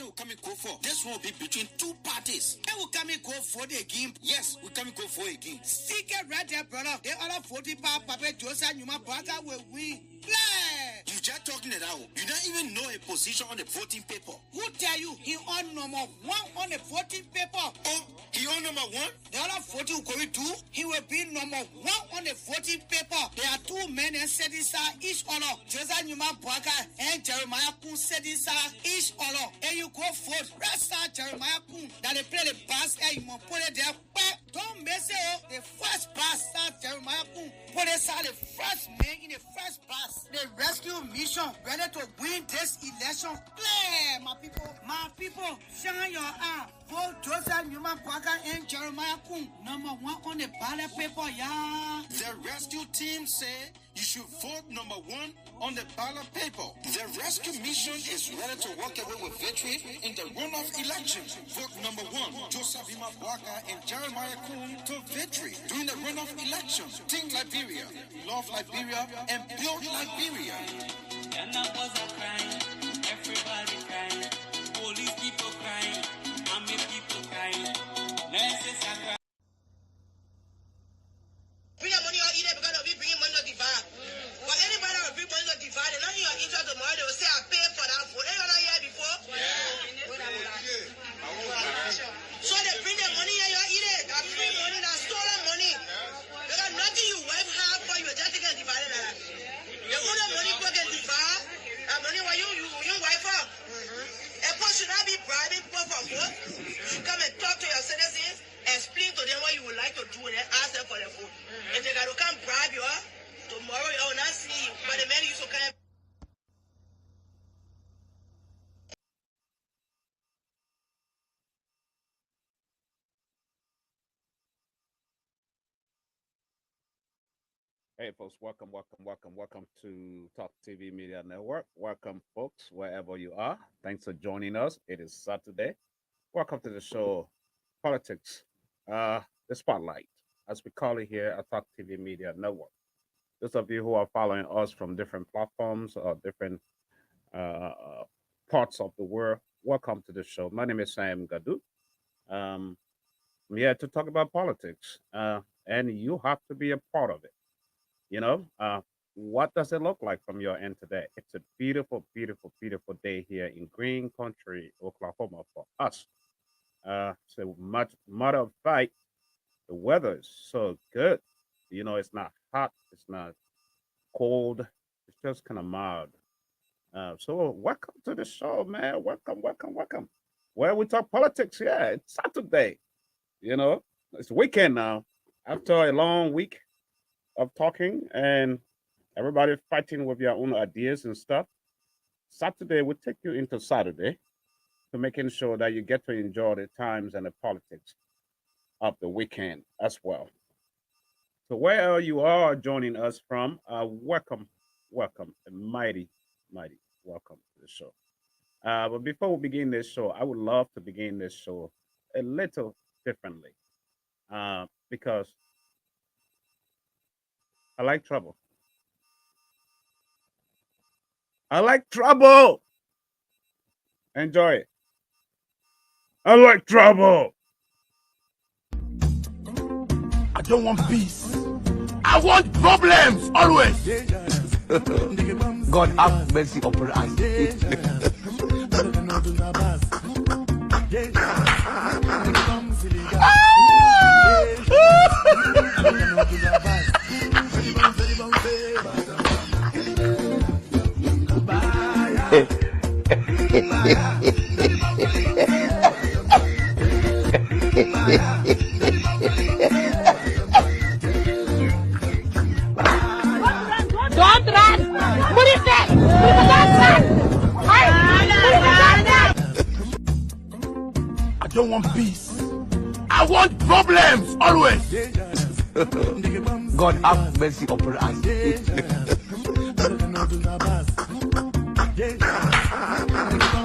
Will come and go for. This will be between two parties. They will come and go for the game. Yes, we come and go for a game. Stick it right there, brother. They all 40 pound Papa Joseph Numa Baka will win. You just talking it out. You don't even know a position on the voting paper. Who tell you he on number 1 on the voting paper? Oh, he on number 1? The other 40 will go do. He will be number 1 on the voting paper. There are 2 men and said this each other. Joseph Numa Baka and Jeremiah Kun said this each other. And you go vote. Rest Jeremiah Kun that they play the bass and you must put it there. But don't mess it up. The first bass Jeremiah Kun put it the first man in the first bass. The rescue mission ready to win this election. Play, my people, shine your eye. Vote Joseph Newman Quagga and Jeremiah Kun, number 1 on the ballot paper, yeah. The rescue team say you should vote number 1 on the ballot paper. The rescue mission is ready to walk away with victory in the runoff election. Vote number 1, Joseph Newman Quagga and Jeremiah Kun to victory during the runoff election. Think Liberia, love Liberia, and build Liberia. And that was a crime. Everybody crying. Police people crying. Army people crying. Nurses are crying. Bring the money or eat it because of you bringing money to divide. But anybody that will bring money to divide, they're not in your interest tomorrow. They will say, I pay for that food. Ain't you not here before? So they bring the money and you eat it. That free money, that stolen money. Because nothing you wife have for you, just take and divide it like that. You own the money, go get divide. That money why you wife up. A person should not be bribing people for vote. You should come and talk to your citizens, explain to them what you would like to do, and then ask them for the vote. If they gotta come bribe you, tomorrow you will not see you. But the man used to come. Hey, folks, welcome to Talk TV Media Network. Welcome, folks, wherever you are. Thanks for joining us. It is Saturday. Welcome to the show, Politics, the Spotlight, as we call it here at Talk TV Media Network. Those of you who are following us from different platforms or different parts of the world, welcome to the show. My name is Sam Gadu. I'm here to talk about politics, and you have to be a part of it. You know, what does it look like from your end today? It's a beautiful, beautiful, beautiful day here in Green Country, Oklahoma for us. So much matter of fact, the weather is so good. You know, it's not hot, it's not cold, it's just kind of mild. So welcome to the show, man. Welcome. Where we talk politics, yeah, it's Saturday. You know, it's weekend now. After a long week of talking and everybody fighting with your own ideas and stuff. Saturday will take you into Saturday to making sure that you get to enjoy the times and the politics of the weekend as well. So where you are joining us from, welcome, welcome, and mighty welcome to the show. But before we begin this show, I would love to begin this show a little differently because I like trouble. I like trouble. Enjoy it. I like trouble. I don't want peace. I want problems always. God have mercy upon us. Don't run! Murife! Don't run! I don't want peace. I want problems always. God have mercy upon us. Don't run! Murife! Don't run!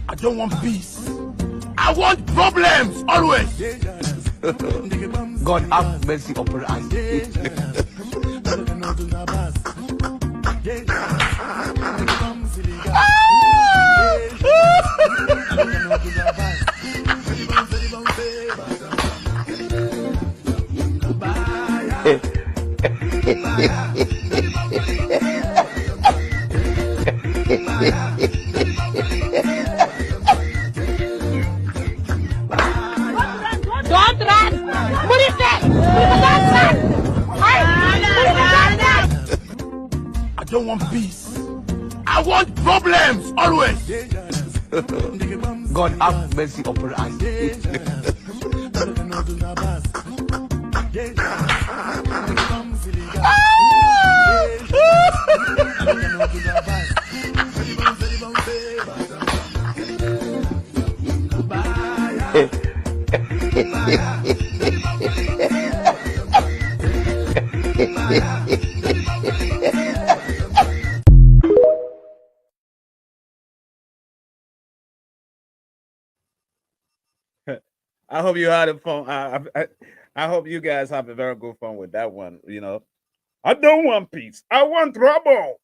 I don't want peace. I want problems always. God have mercy upon us. Don't run! Murife! Don't run! I don't want peace. I want problems always. God have mercy upon us. I hope you had a fun. I hope you guys have a very good fun with that one. I don't want peace. I want trouble.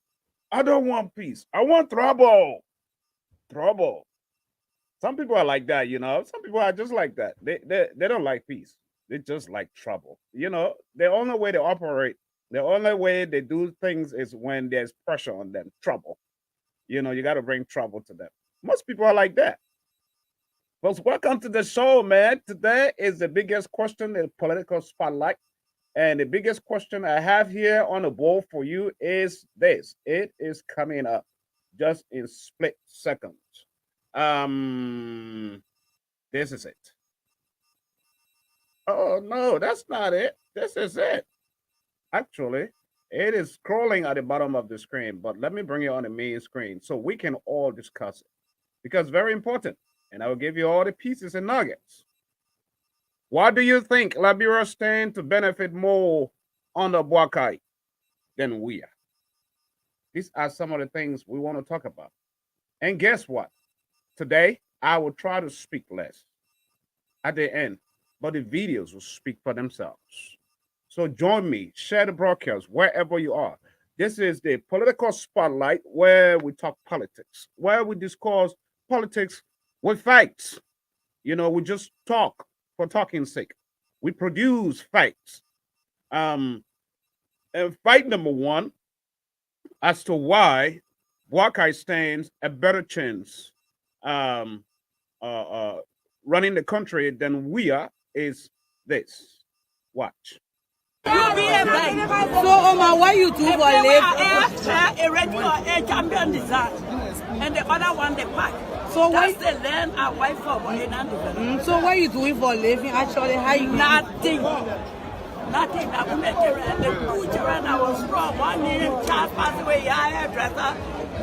I don't want peace. I want trouble. Trouble. Some people are like that. Some people are just like that. They don't like peace. They just like trouble. The only way they operate, the only way they do things is when there's pressure on them. Trouble. You got to bring trouble to them. Most people are like that. Well, welcome to the show, man. Today is the biggest question in political spotlight. And the biggest question I have here on the board for you is this. It is coming up just in split seconds. This is it. Oh no, that's not it. This is it. Actually, it is scrolling at the bottom of the screen, but let me bring it on the main screen so we can all discuss it because it's very important. And I will give you all the pieces and nuggets. Why do you think Liberia stand to benefit more under Boakai than we are? These are some of the things we want to talk about. And guess what? Today, I will try to speak less at the end, but the videos will speak for themselves. So join me, share the broadcast wherever you are. This is the political spotlight where we talk politics, where we discuss politics with facts. We just talk for talking's sake. We produce facts. And fight number one as to why Wakai stands a better chance um, running the country than Weah is this. Watch. You be a bank. So, Oma, what you do for a living? A radio, a champion design, and the other one the pack. So that's the land I wife for So what you doing for a living? Actually, how you nothing. Nothing. I met the two children. I was strong. One name, child passed away. I hairdresser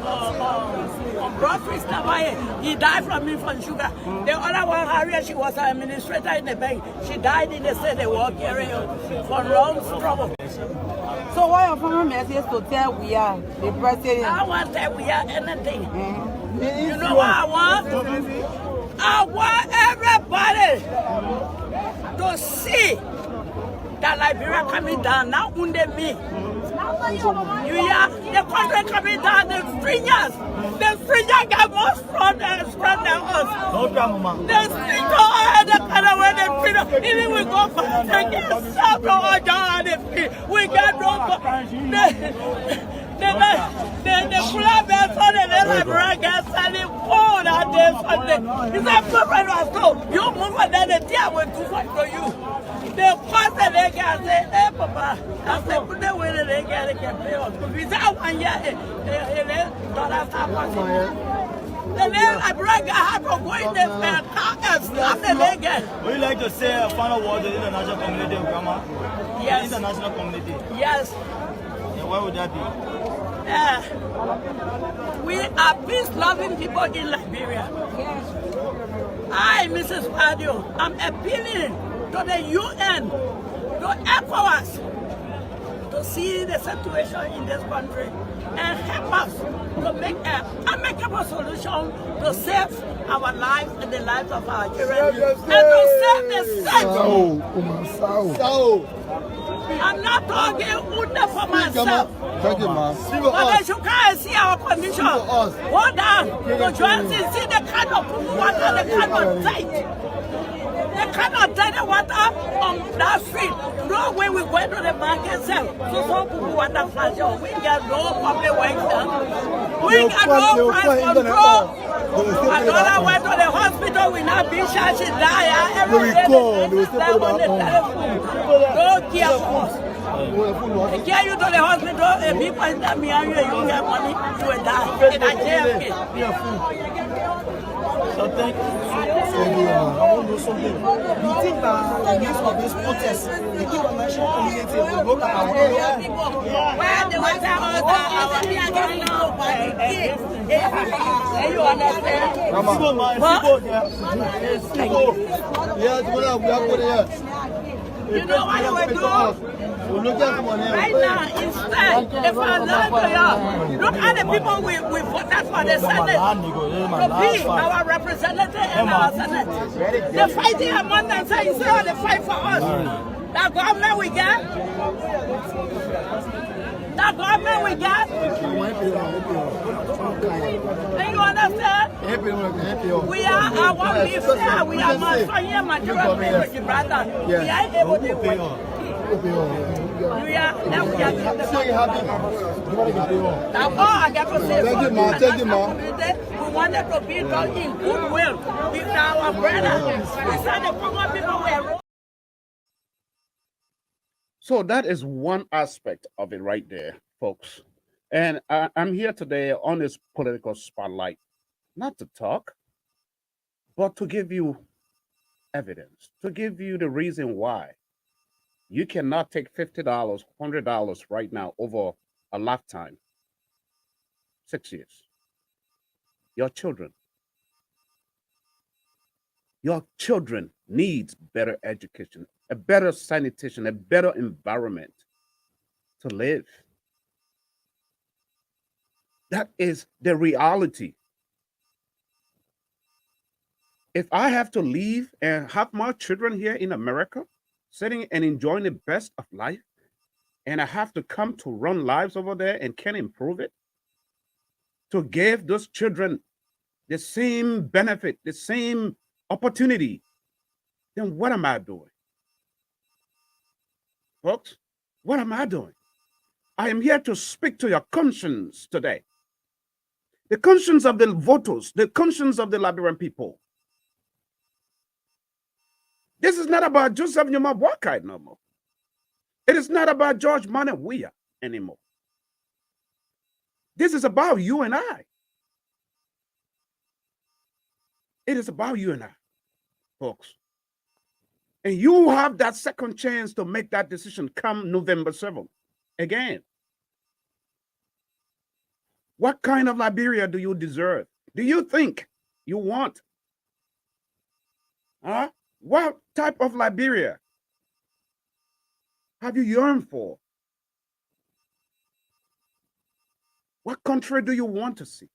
on Broad Street. He died from me from sugar. The other one, Harriet, she was an administrator in the bank. She died in the state work area for long trouble. So what your former message to tell we are the president? I want to tell we are anything. You know what I want? I want everybody to see that Liberia coming down, not under me. You hear the country coming down, the stringers. The stringers get more strong than us. The stringers the kind of way they feel. Even we go for the get stuff from our down the feet. We get no the club is on the Liberia get selling food at this Sunday. He said, you move and then the deal will do for you. The first they can say, hey, Papa, I said, put the way they can pay us. Without 1 year, dollars are possible. The name I bring, I have to go in the car and slap the leg. Would you like to say a final word to the international community, Grandma? Yes. The international community? Yes. And where would that be? We are peace-loving people in Liberia. I, Mrs. Padio, I'm appealing to the UN, to ECOWAS, to see the situation in this country and help us to make an amicable solution to save our lives and the lives of our children and to save the state. I'm not talking only for myself. Thank you, ma'am. But as you can see our condition, hold on, to join see the kind of water, the kind of tight. They cannot take the water on that street. No way we go to the market sell. So people water flash. We get no public works done. We get no price control. Another went to the hospital, we not be charged, she die. Every day they slam on the telephone. Don't care for us. They carry you to the hospital, and people in that me and you get money, you will die. And I JFK. So thank you. I want to know something. You think that the news of this protest, the international community will look at our area? Where the water our people now? You understand? You know what you will do? Right now, instead, if I learn to you, look at the people we voted for the Senate to be our representative and our Senate. They're fighting among themselves instead of they fight for us. That government we get, and you understand? We are our lives there. We are my material people, brother. We are able to win. We wanted to be done in goodwill with our brothers. We said the common people were. So that is one aspect of it right there, folks. And I'm here today on this political spotlight, not to talk, but to give you evidence, to give you the reason why you cannot take $50, $100 right now over a lifetime, 6 years. Your children needs better education, a better sanitation, a better environment to live. That is the reality. If I have to leave and have my children here in America, sitting and enjoying the best of life, and I have to come to run lives over there and can't improve it, to give those children the same benefit, the same opportunity, then what am I doing? Folks, what am I doing? I am here to speak to your conscience today. the conscience of the voters, the conscience of the Liberian people. This is not about Joseph Nyuma Boakai no more. It is not about George Mane Weah anymore. This is about you and I. It is about you and I, folks. And you have that second chance to make that decision come November 7th. Again, what kind of Liberia do you deserve? Do you think you want? What type of Liberia have you yearned for? What country do you want to see?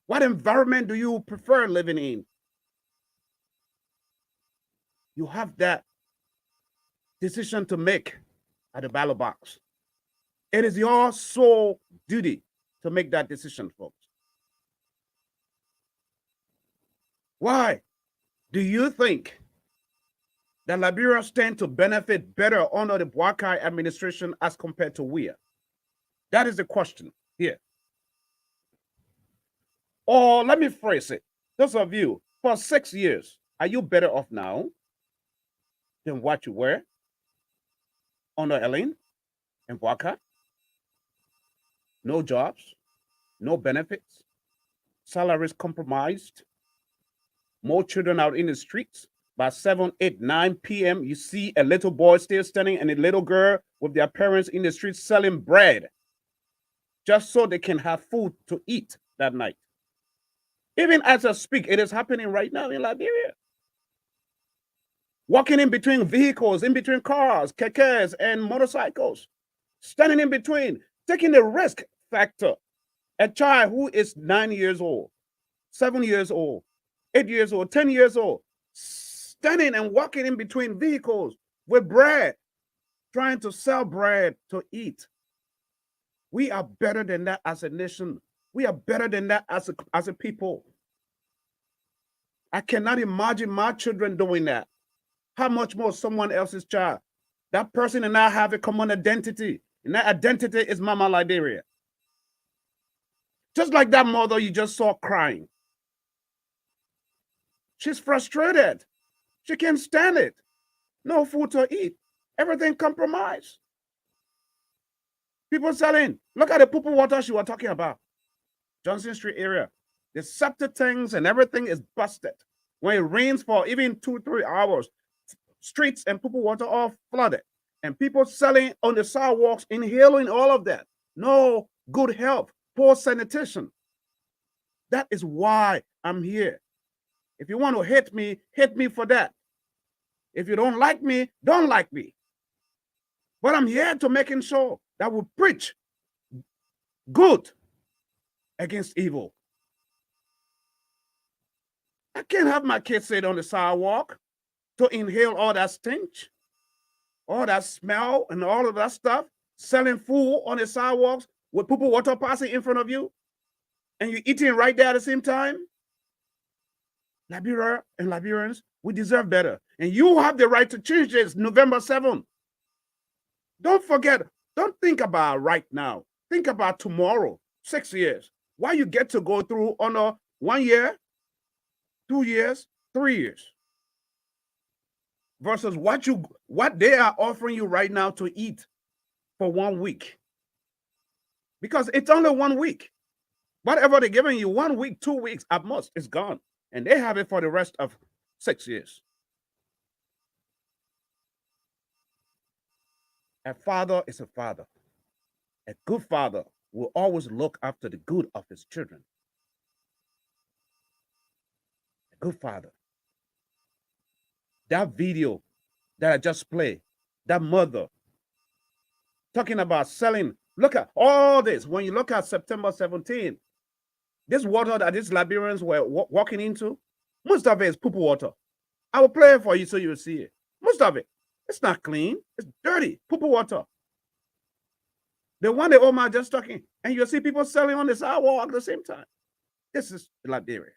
What environment do you prefer living in? You have that decision to make at the ballot box. It is your sole duty to make that decision, folks. Why do you think that Liberia stand to benefit better under the Boakai administration as compared to Weah? That is the question here. Or let me phrase it. Those of you, for 6 years, are you better off now than what you were under Ellen and Boakai? No jobs, no benefits, salaries compromised, more children out in the streets. By 7, 8, 9 p.m., you see a little boy still standing and a little girl with their parents in the streets selling bread just so they can have food to eat that night. Even as I speak, it is happening right now in Liberia. Walking in between vehicles, in between cars, kekes, and motorcycles, standing in between, taking the risk factor. A child who is 9 years old, 7 years old, 8 years old, 10 years old, standing and walking in between vehicles with bread, trying to sell bread to eat. We are better than that as a nation. We are better than that as a people. I cannot imagine my children doing that. How much more someone else's child? That person and I have a common identity, and that identity is Mama Liberia. Just like that mother you just saw crying. She's frustrated. She can't stand it. No food to eat. Everything compromised. People selling. Look at the poo water she was talking about. Johnson Street area. The septic tanks and everything is busted. When it rains for even 2-3 hours, streets and poo water are flooded. And people selling on the sidewalks, inhaling all of that. No good health, poor sanitation. That is why I'm here. If you want to hate me for that. If you don't like me, don't like me. But I'm here to making sure that we preach good against evil. I can't have my kids sit on the sidewalk to inhale all that stench, all that smell, and all of that stuff, selling food on the sidewalks with poo water passing in front of you, and you're eating right there at the same time. Liberia and Liberians, we deserve better. And you have the right to change this November 7th. Don't forget, don't think about right now. Think about tomorrow, 6 years. Why you get to go through on 1 year, 2 years, 3 years. Versus what they are offering you right now to eat for 1 week. Because it's only 1 week. Whatever they're giving you, 1 week, 2 weeks at most, it's gone. And they have it for the rest of 6 years. A father is a father. A good father will always look after the good of his children. A good father. That video that I just played, that mother talking about selling, look at all this. When you look at September 17th, this water that these Liberians were walking into, most of it is poo water. I will play it for you so you will see it. Most of it. It's not clean. It's dirty. Poo water. The one that Omar just talking, and you'll see people selling on the sidewalk at the same time. This is Liberia.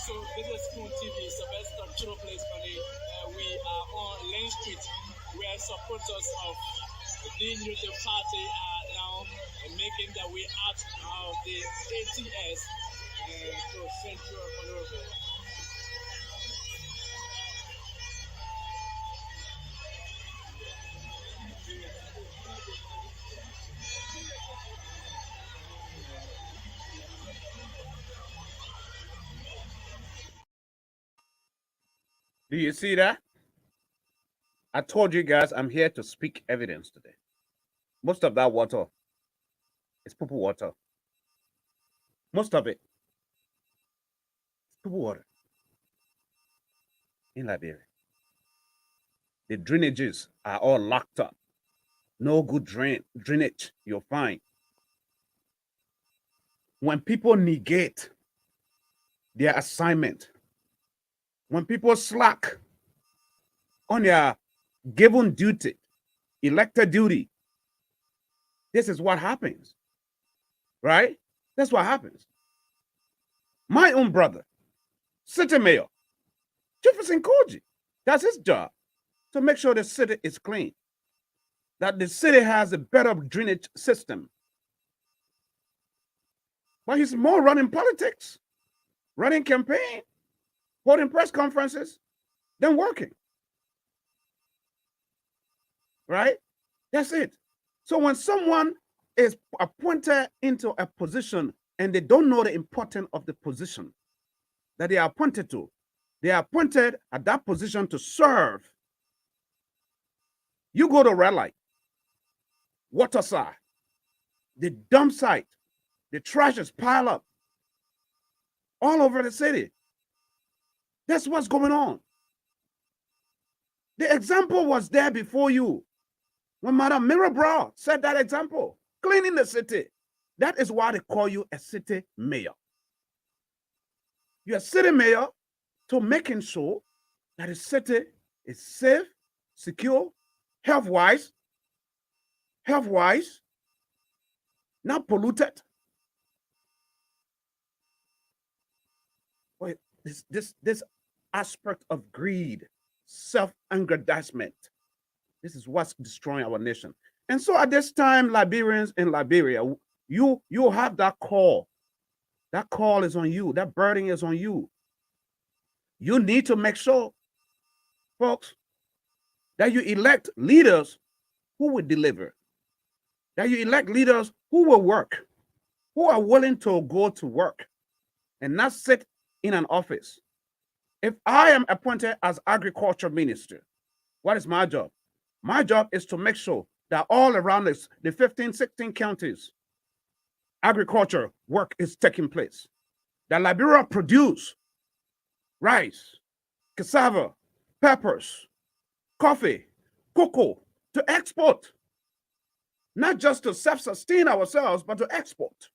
So this is Spoon TV. It's the best cultural place for me. We are on Lane Street, where supporters of the Youth Party are now making their way out of the ATS to Central Honorable. Do you see that? I told you guys I'm here to speak evidence today. Most of that water is poo water. Most of it is poo water in Liberia. The drainages are all locked up. No good drainage you'll find. When people negate their assignment, when people slack on their given duty, elected duty, this is what happens, right? That's what happens. My own brother, city mayor, Jefferson Koji, that's his job to make sure the city is clean, that the city has a better drainage system. But he's more running politics, running campaign, holding press conferences than working. Right? That's it. So when someone is appointed into a position and they don't know the importance of the position that they are appointed to, they are appointed at that position to serve. You go to red light, water side, the dump site, the trash is piled up all over the city. That's what's going on. The example was there before you. When Madam Mirabra set that example, cleaning the city. That is why they call you a city mayor. You're a city mayor to making sure that the city is safe, secure, health-wise, not polluted. Wait, this aspect of greed, self-aggrandizement, this is what's destroying our nation. And so at this time, Liberians in Liberia, you have that call. That call is on you. That burden is on you. You need to make sure, folks, that you elect leaders who will deliver. That you elect leaders who will work, who are willing to go to work and not sit in an office. If I am appointed as agriculture minister, what is my job? My job is to make sure that all around us, the 15, 16 counties, agriculture work is taking place. That Liberia produce rice, cassava, peppers, coffee, cocoa to export. Not just to self-sustain ourselves, but to export.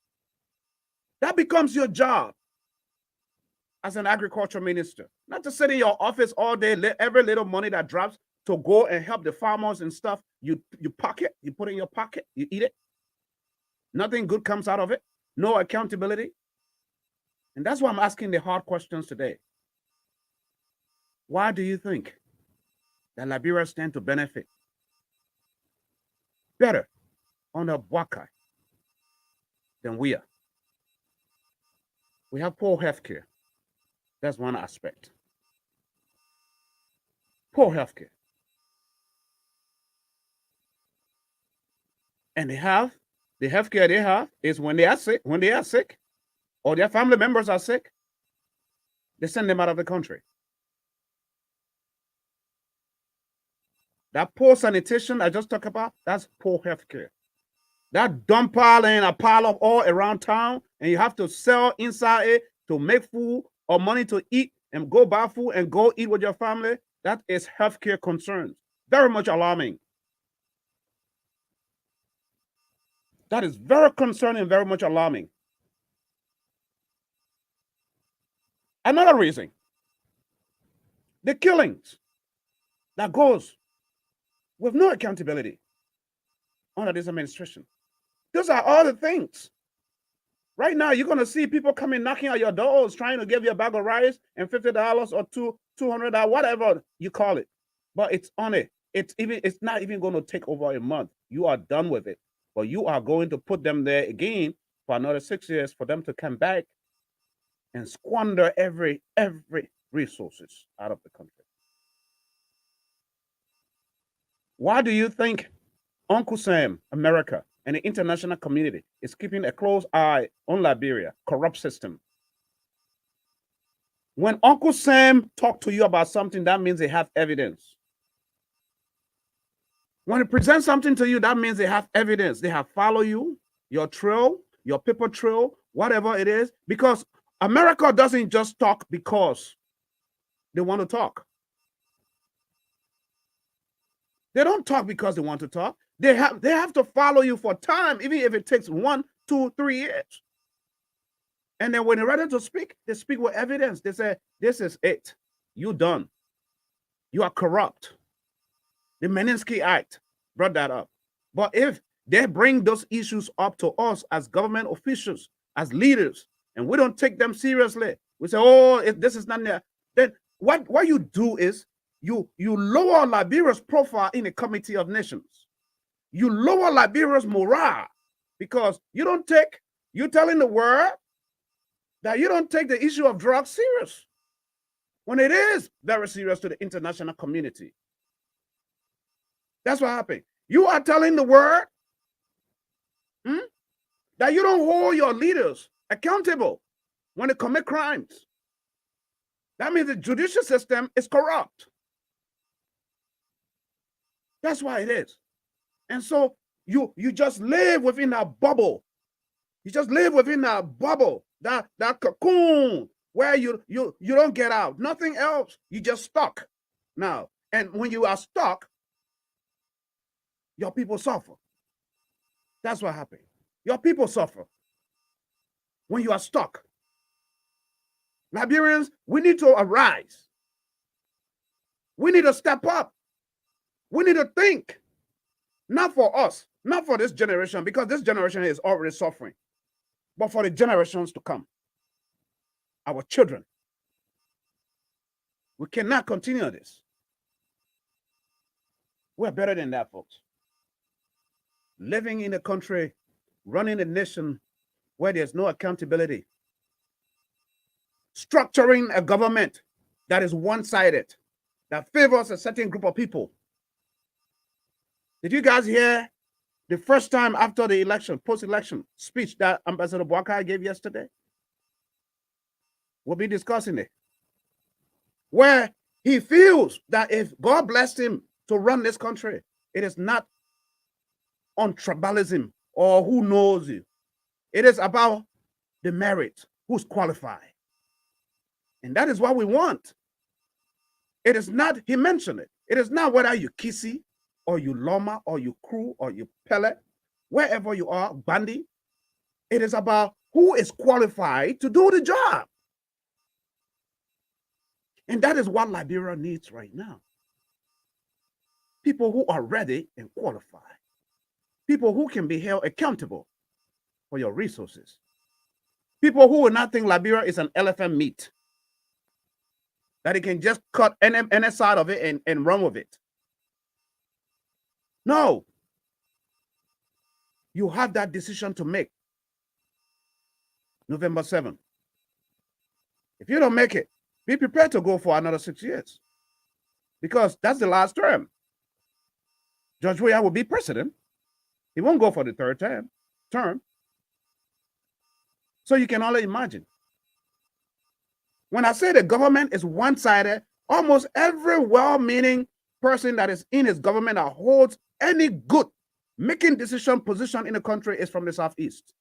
That becomes your job as an agriculture minister. Not to sit in your office all day, every little money that drops to go and help the farmers and stuff, you pocket, you put it in your pocket, you eat it. Nothing good comes out of it. No accountability. And that's why I'm asking the hard questions today. Why do you think that Liberia stand to benefit better under Buakai than we are? We have poor healthcare. That's one aspect. Poor healthcare. And the healthcare they have is when they are sick, or their family members are sick, they send them out of the country. That poor sanitation I just talked about, that's poor healthcare. That dump pile and a pile of all around town, and you have to sell inside it to make food or money to eat and go buy food and go eat with your family, that is healthcare concerns. Very much alarming. That is very concerning, very much alarming. Another reason, the killings that goes with no accountability under this administration. Those are all the things. Right now, you're going to see people coming knocking at your doors, trying to give you a bag of rice and $50 or $200, whatever you call it. But it's on a it's not even going to take over a month. You are done with it. But you are going to put them there again for another 6 years for them to come back and squander every resources out of the country. Why do you think Uncle Sam, America, and the international community is keeping a close eye on Liberia, corrupt system? When Uncle Sam talk to you about something, that means they have evidence. When he presents something to you, that means they have evidence. They have followed you, your trail, your paper trail, whatever it is, because America doesn't just talk because they want to talk. They don't talk because they want to talk. They have to follow you for time, even if it takes 1, 2, 3 years. And then when they're ready to speak, they speak with evidence. They say, this is it. You done. You are corrupt. The Magnitsky Act brought that up. But if they bring those issues up to us as government officials, as leaders, and we don't take them seriously, we say, oh, this is not there. Then what you do is you lower Liberia's profile in the Committee of Nations. You lower Liberia's morale because you're telling the world that you don't take the issue of drugs serious when it is very serious to the international community. That's what happened. You are telling the world that you don't hold your leaders accountable when they commit crimes. That means the judicial system is corrupt. That's why it is. And so you just live within that bubble. You just live within that bubble, that cocoon where you don't get out. Nothing else. You just stuck. Now, and when you are stuck, your people suffer. That's what happened. Your people suffer when you are stuck. Liberians, we need to arise. We need to step up. We need to think. Not for us, not for this generation, because this generation is already suffering, but for the generations to come. Our children. We cannot continue this. We're better than that, folks. Living in a country, running a nation where there's no accountability, structuring a government that is one-sided, that favors a certain group of people. Did you guys hear the first time after the election, post-election speech that Ambassador Weah gave yesterday? We'll be discussing it. Where he feels that if God blessed him to run this country, it is not on tribalism or who knows you. It is about the merit, who's qualified. And that is what we want. It is not, he mentioned it, it is not whether you Kisi or you Loma or you Crew or you Pele, wherever you are, Bandi. It is about who is qualified to do the job. And that is what Liberia needs right now. People who are ready and qualified. People who can be held accountable for your resources. People who will not think Liberia is an elephant meat. That it can just cut any side of it and run with it. No. You have that decision to make. November 7th. If you don't make it, be prepared to go for another 6 years. Because that's the last term. Judge Weah will be president. He won't go for the third term. So you can only imagine. When I say the government is one-sided, almost every well-meaning person that is in his government that holds any good making decision position in the country is from the Southeast.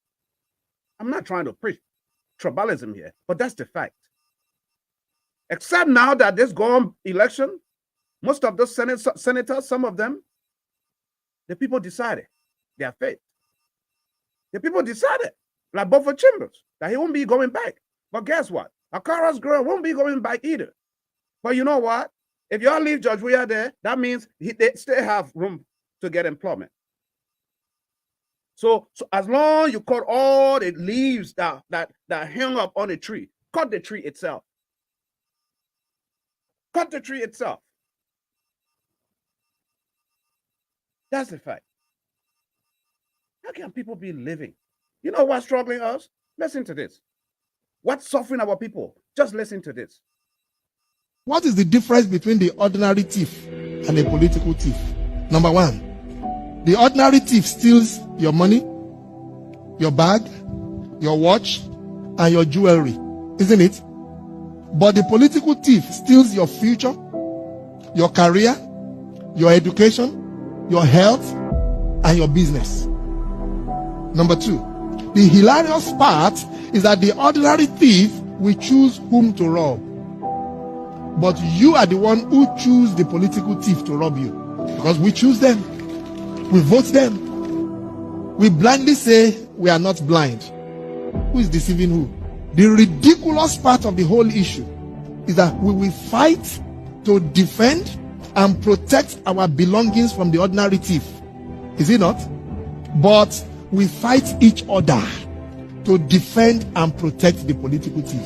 I'm not trying to preach tribalism here, but that's the fact. Except now that this gone election, most of those senators, some of them, the people decided their fate. The people decided, like Beaufort Chambers, that he won't be going back. But guess what? Akara's girl won't be going back either. But you know what? If y'all leave Judge Weah there, that means they still have room to get employment. So as long as you cut all the leaves that hang up on the tree, cut the tree itself. Cut the tree itself. That's the fact. How can people be living? You know what's troubling us? Listen to this. What's suffering our people? Just listen to this. What is the difference between the ordinary thief and a political thief? Number one, the ordinary thief steals your money, your bag, your watch, and your jewelry, isn't it? But the political thief steals your future, your career, your education, your health, and your business. Number two, the hilarious part is that the ordinary thief will choose whom to rob. But you are the one who choose the political thief to rob you. Because we choose them. We vote them. We blindly say we are not blind. Who is deceiving who? The ridiculous part of the whole issue is that we will fight to defend and protect our belongings from the ordinary thief. Is it not? But we fight each other to defend and protect the political thief.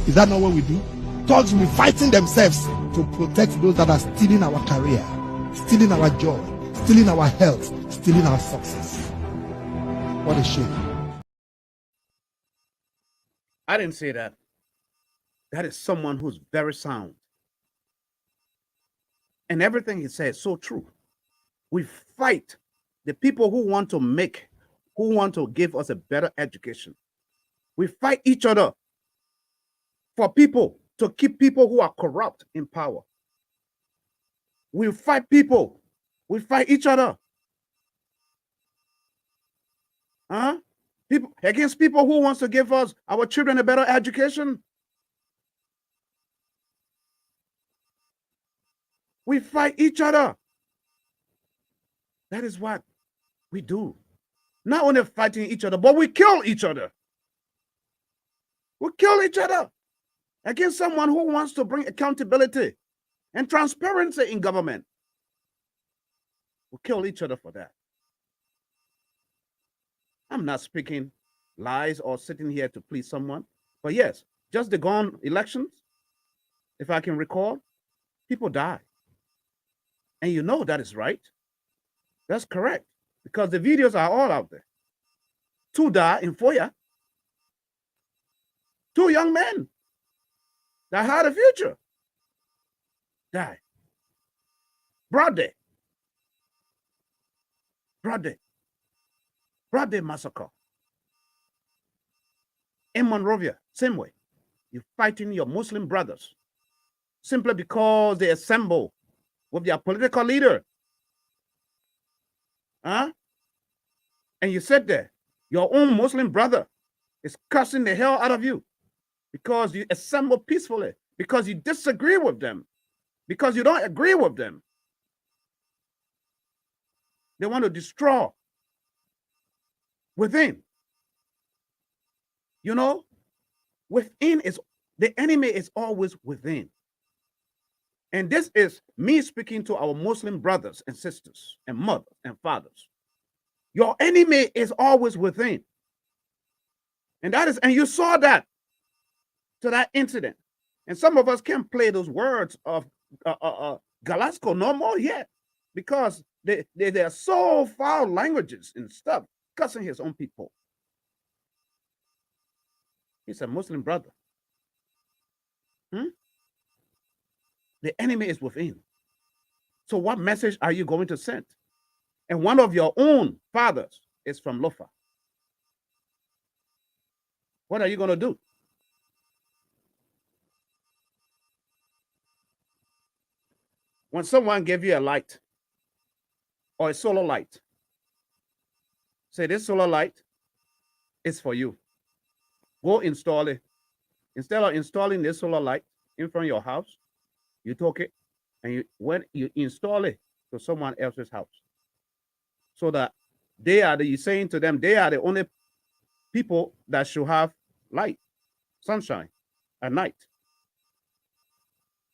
Is that not what we do? Thugs will be fighting themselves to protect those that are stealing our career, stealing our joy, stealing our health, stealing our success. What a shame. I didn't say that. That is someone who's very sound. And everything he says is so true. We fight the people who want to give us a better education. We fight each other for people to keep people who are corrupt in power. We fight people. We fight each other. People against people who wants to give us, our children, a better education. We fight each other. That is what we do. Not only fighting each other, but we kill each other. We kill each other against someone who wants to bring accountability and transparency in government. We kill each other for that. I'm not speaking lies or sitting here to please someone. But yes, just the gone elections, if I can recall, people die. And you know that is right. That's correct. Because the videos are all out there. 2 die in Weah. 2 young men that had a future died. Broad day. Broad day. Broad day massacre. In Monrovia, same way. You're fighting your Muslim brothers simply because they assemble with their political leader. And you sit there, your own Muslim brother is cursing the hell out of you because you assemble peacefully, because you disagree with them, because you don't agree with them. They want to destroy within. You know, within is, the enemy is always within. And this is me speaking to our Muslim brothers and sisters and mothers and fathers. Your enemy is always within. And that is, and you saw that to that incident. And some of us can't play those words of Galasco no more yet because they are so foul languages and stuff, cussing his own people. He's a Muslim brother. The enemy is within. So what message are you going to send? And one of your own fathers is from Lofa. What are you going to do? When someone gave you a light or a solar light, say this solar light is for you. Go install it. Instead of installing this solar light in front of your house, you took it and when you install it to someone else's house. So that you're saying to them, they are the only people that should have light, sunshine at night.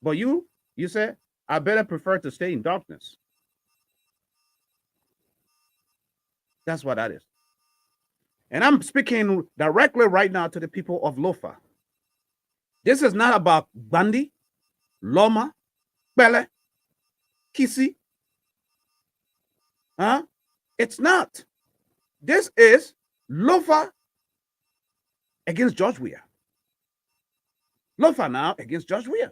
But you say, I better prefer to stay in darkness. That's what that is. And I'm speaking directly right now to the people of Lofa. This is not about Bandi, Loma, Bele, Kisi. Huh? It's not. This is Lofa against George Weah. Lofa now against George Weah.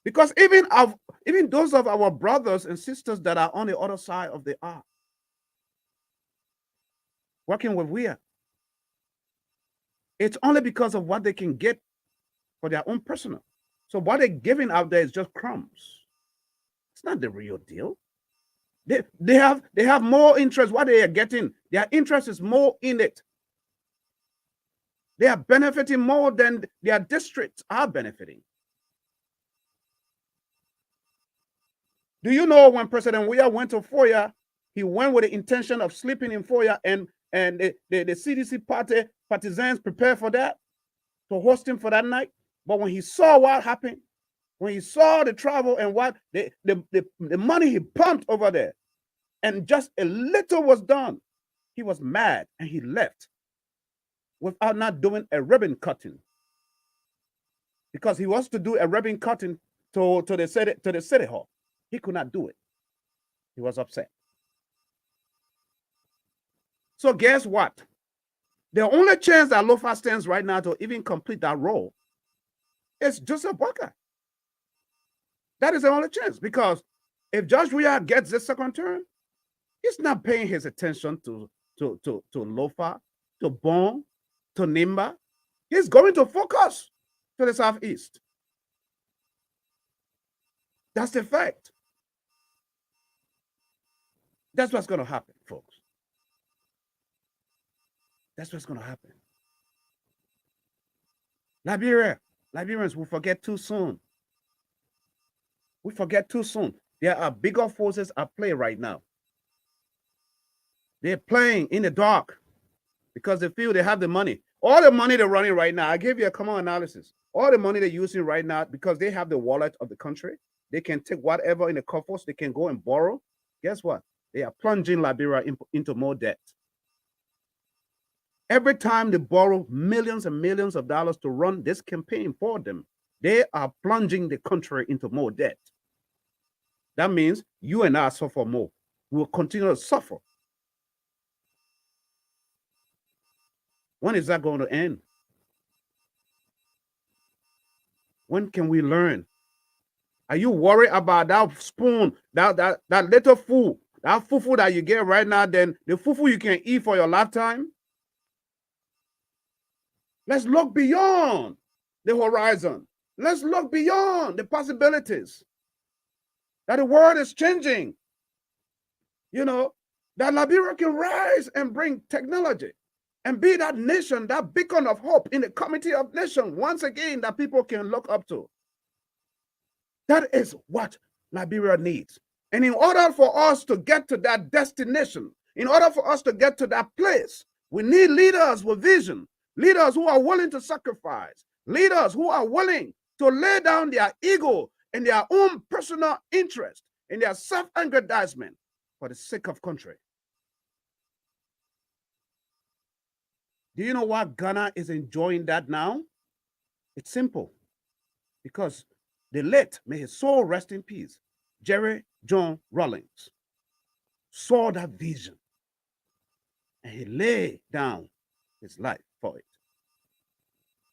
Because even those of our brothers and sisters that are on the other side of the ark, working with Weah, it's only because of what they can get for their own personal. So what they're giving out there is just crumbs. It's not the real deal. They have more interest. What they are getting, their interest is more in it. They are benefiting more than their districts are benefiting. Do you know when President Weah went to Foya, he went with the intention of sleeping in Foya, and the CDC partisans prepared for that, to host him for that night. But when he saw what happened, when he saw the travel and what the money he pumped over there, and just a little was done, he was mad and he left without not doing a ribbon cutting. Because he was to do a ribbon cutting to the city hall. He could not do it. He was upset. So guess what? The only chance that Lofa stands right now to even complete that role is Joseph Boakai. That is the only chance, because if Josh Weah gets the second term, he's not paying his attention to Lofa, to Bon, to Nimba. He's going to focus to the southeast. That's the fact. That's what's going to happen, folks. That's what's going to happen. Liberians will forget too soon. We forget too soon. There are bigger forces at play right now. They're playing in the dark because they feel they have the money. All the money they're running right now, I gave you a common analysis. All the money they're using right now, because they have the wallet of the country, they can take whatever in the coffers, they can go and borrow. Guess what? They are plunging Liberia into more debt. Every time they borrow millions and millions of dollars to run this campaign for them, they are plunging the country into more debt. That means you and I suffer more. We'll continue to suffer. When is that going to end? When can we learn? Are you worried about that spoon, that little food, that fufu that you get right now, then the fufu you can eat for your lifetime? Let's look beyond the horizon. Let's look beyond the possibilities. That the world is changing. You know, that Liberia can rise and bring technology and be that nation, that beacon of hope in the community of nations, once again, that people can look up to. That is what Liberia needs. And in order for us to get to that destination, in order for us to get to that place, we need leaders with vision, leaders who are willing to sacrifice, leaders who are willing to lay down their ego and their own personal interest and their self-aggrandizement for the sake of country. Do you know why Ghana is enjoying that now? It's simple. Because the late, may his soul rest in peace, Jerry John Rawlings, saw that vision and he laid down his life for it.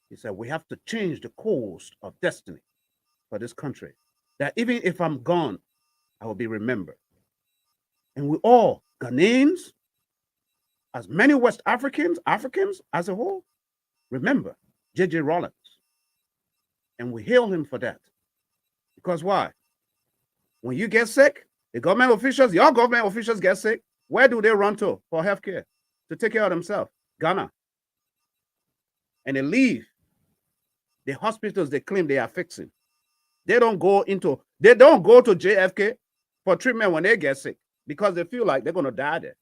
He said, we have to change the course of destiny for this country, that even if I'm gone, I will be remembered. And we all, Ghanaians, as many West Africans as a whole, remember J.J. Rawlings. And we hail him for that. Because why? When you get sick, the government officials, your government officials get sick, where do they run to for healthcare? To take care of themselves? Ghana. And they leave the hospitals they claim they are fixing. They don't go to JFK for treatment when they get sick because they feel like they're going to die there.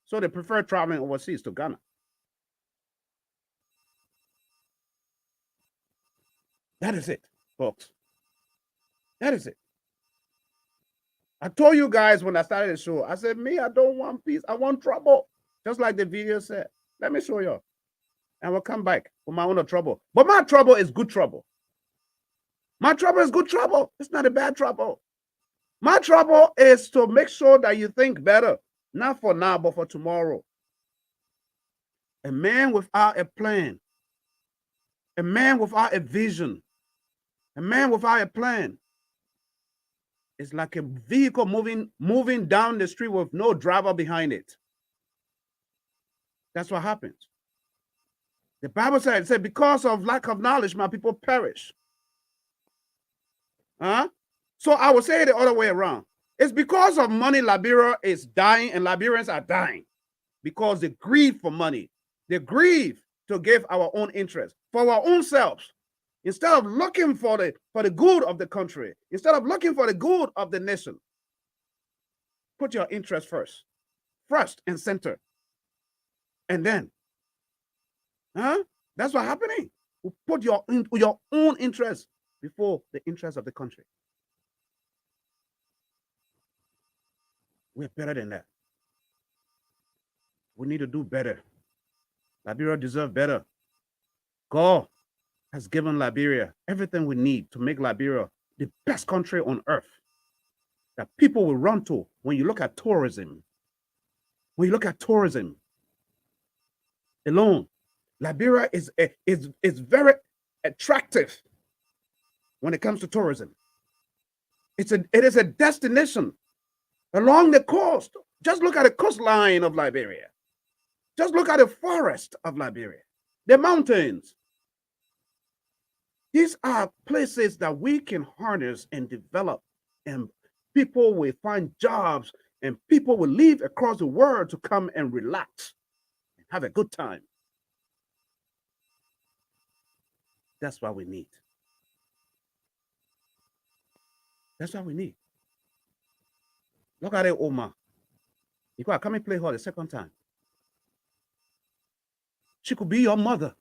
So they prefer traveling overseas to Ghana. That is it, folks. That is it. I told you guys when I started the show, I said, me, I don't want peace. I want trouble. Just like the video said. Let me show you. And we'll come back with my own trouble. But my trouble is good trouble. My trouble is good trouble. It's not a bad trouble. My trouble is to make sure that you think better, not for now, but for tomorrow. A man without a plan, a man without a vision, a man without a plan is like a vehicle moving down the street with no driver behind it. That's what happens. The Bible said, because of lack of knowledge, my people perish. So I would say it the other way around. It's because of money Liberia is dying and Liberians are dying because they grieve for money. They grieve to give our own interest for our own selves. Instead of looking for the good of the country, instead of looking for the good of the nation, put your interest first and center. And then, that's what's happening. You put your own interest before the interest of the country. We're better than that. We need to do better. Liberia deserves better. God has given Liberia everything we need to make Liberia the best country on earth that people will run to when you look at tourism. When you look at tourism alone, Liberia is very attractive when it comes to tourism. It is a destination along the coast. Just look at the coastline of Liberia. Just look at the forest of Liberia, the mountains. These are places that we can harness and develop, and people will find jobs, and people will leave across the world to come and relax and have a good time. That's what we need. That's what we need. Look at it, Oma. You gotta come and play her the second time. She could be your mother.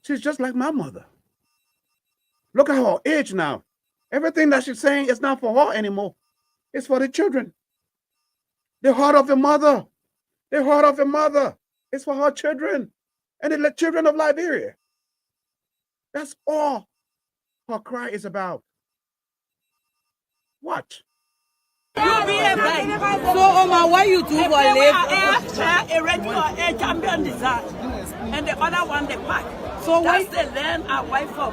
She's just like my mother. Look at her age now. Everything that she's saying is not for her anymore. It's for the children. The heart of a mother. The heart of a mother is for her children and the children of Liberia. That's all her cry is about. Watch. You be a bank. So, Oma, what you do for a living? A radio, a champion design. And the other one, the pack. So that's the land I wife for.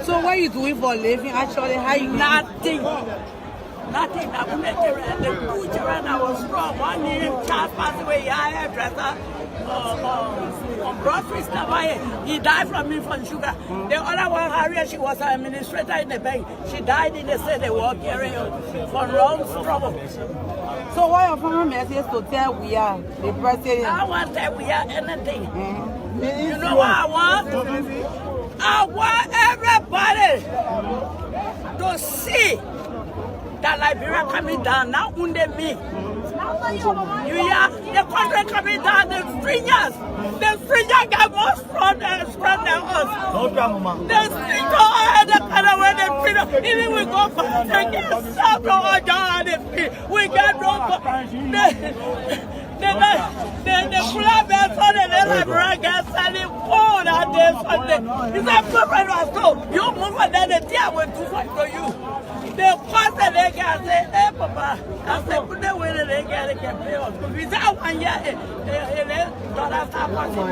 So what are you doing for a living? Actually, how you nothing. Nothing. I'm the two children. I was strong. One name, child passed away. I had dresser on Broad Street. He died from me from sugar. The other one, Harriet, she was an administrator in the bank. She died in the state. They were carrying for long trouble. So what your family message to tell Weah, the president? I want to tell Weah anything. You know what I want? I want everybody to see that Liberia coming down, not under me. You hear? The country coming down, the stringers. The stringers get more strong than us. The stringers are the kind of way they freedom. Even we go for the second, stop our down the feet. We get no the club is on the Liberia get selling food at this Sunday. It's a problem was told. You move and then the tear will do for you. The first they can say, hey, Papa, I said, put the way they can pay us. Without 1 year, dollars are possible.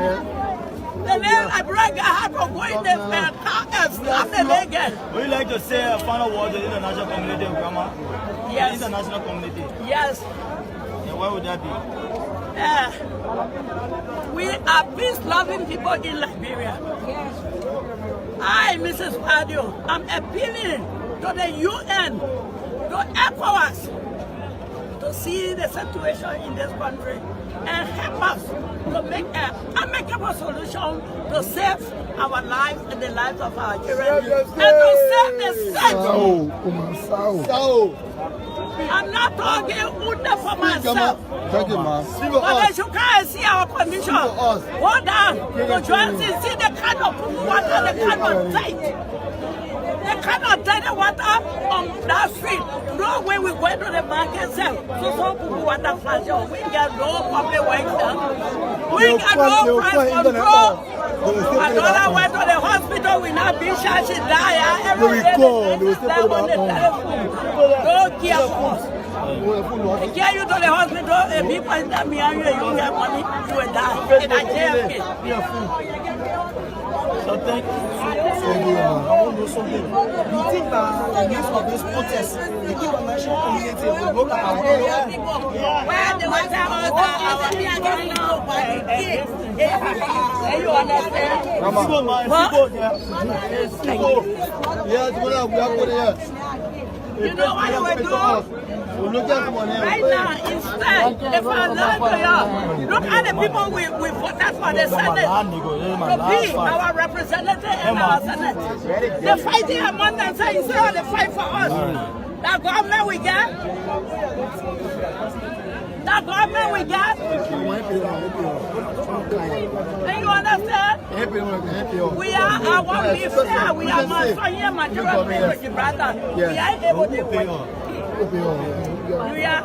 The name I bring a hat of going there and stop the leg. Would you like to say a final word to the international community, Grandma? Yes. International community? Yes. And why would that be? We are peace-loving people in Liberia. I, Mrs. Padio, I'm appealing to the UN, to ECOWAS, to see the situation in this country and help us to make an amicable solution to save our lives and the lives of our children and to save the sex. I'm not talking only for myself. Thank you, ma'am. But as you can see our condition, hold on, the joints, see the kind of water they cannot take. They cannot take the water on that street. No way we go to the market sell. So some people water fashion. We get no public works done. We get no price control. My daughter went to the hospital with her bitch and she died. Every day they on the telephone. No care for us. They carry you to the hospital, and people in that behind you, you get money, you will die. And I JFK. So thank you. I want to know something. You think that the news of this protest, the international community will look at our area? Where they will tell us that our people now, and you understand? You know what you will do? Right now, instead, if I learn to you, look at the people we voted for the Senate to be our representative and our Senate. They're fighting among themselves instead of they fight for us. That government we get, and you understand? We are our we fair, we are majority brother. We are able to win. We are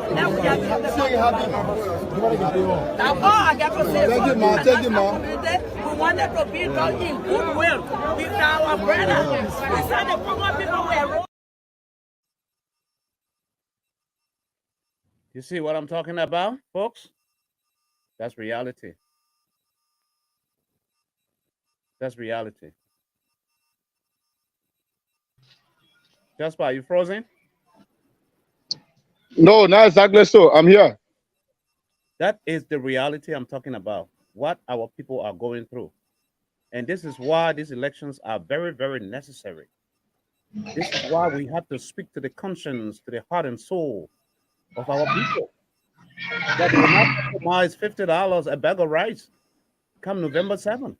thank you, ma. We wanted to be done in goodwill with our brothers. We said the poor people were. You see what I'm talking about, folks? That's reality. That's reality. Jasper, are you frozen? No, not exactly so. I'm here. That is the reality I'm talking about, what our people are going through. And this is why these elections are very, very necessary. This is why we have to speak to the conscience, to the heart and soul of our people. That will not compromise $50 a bag of rice come November 7th.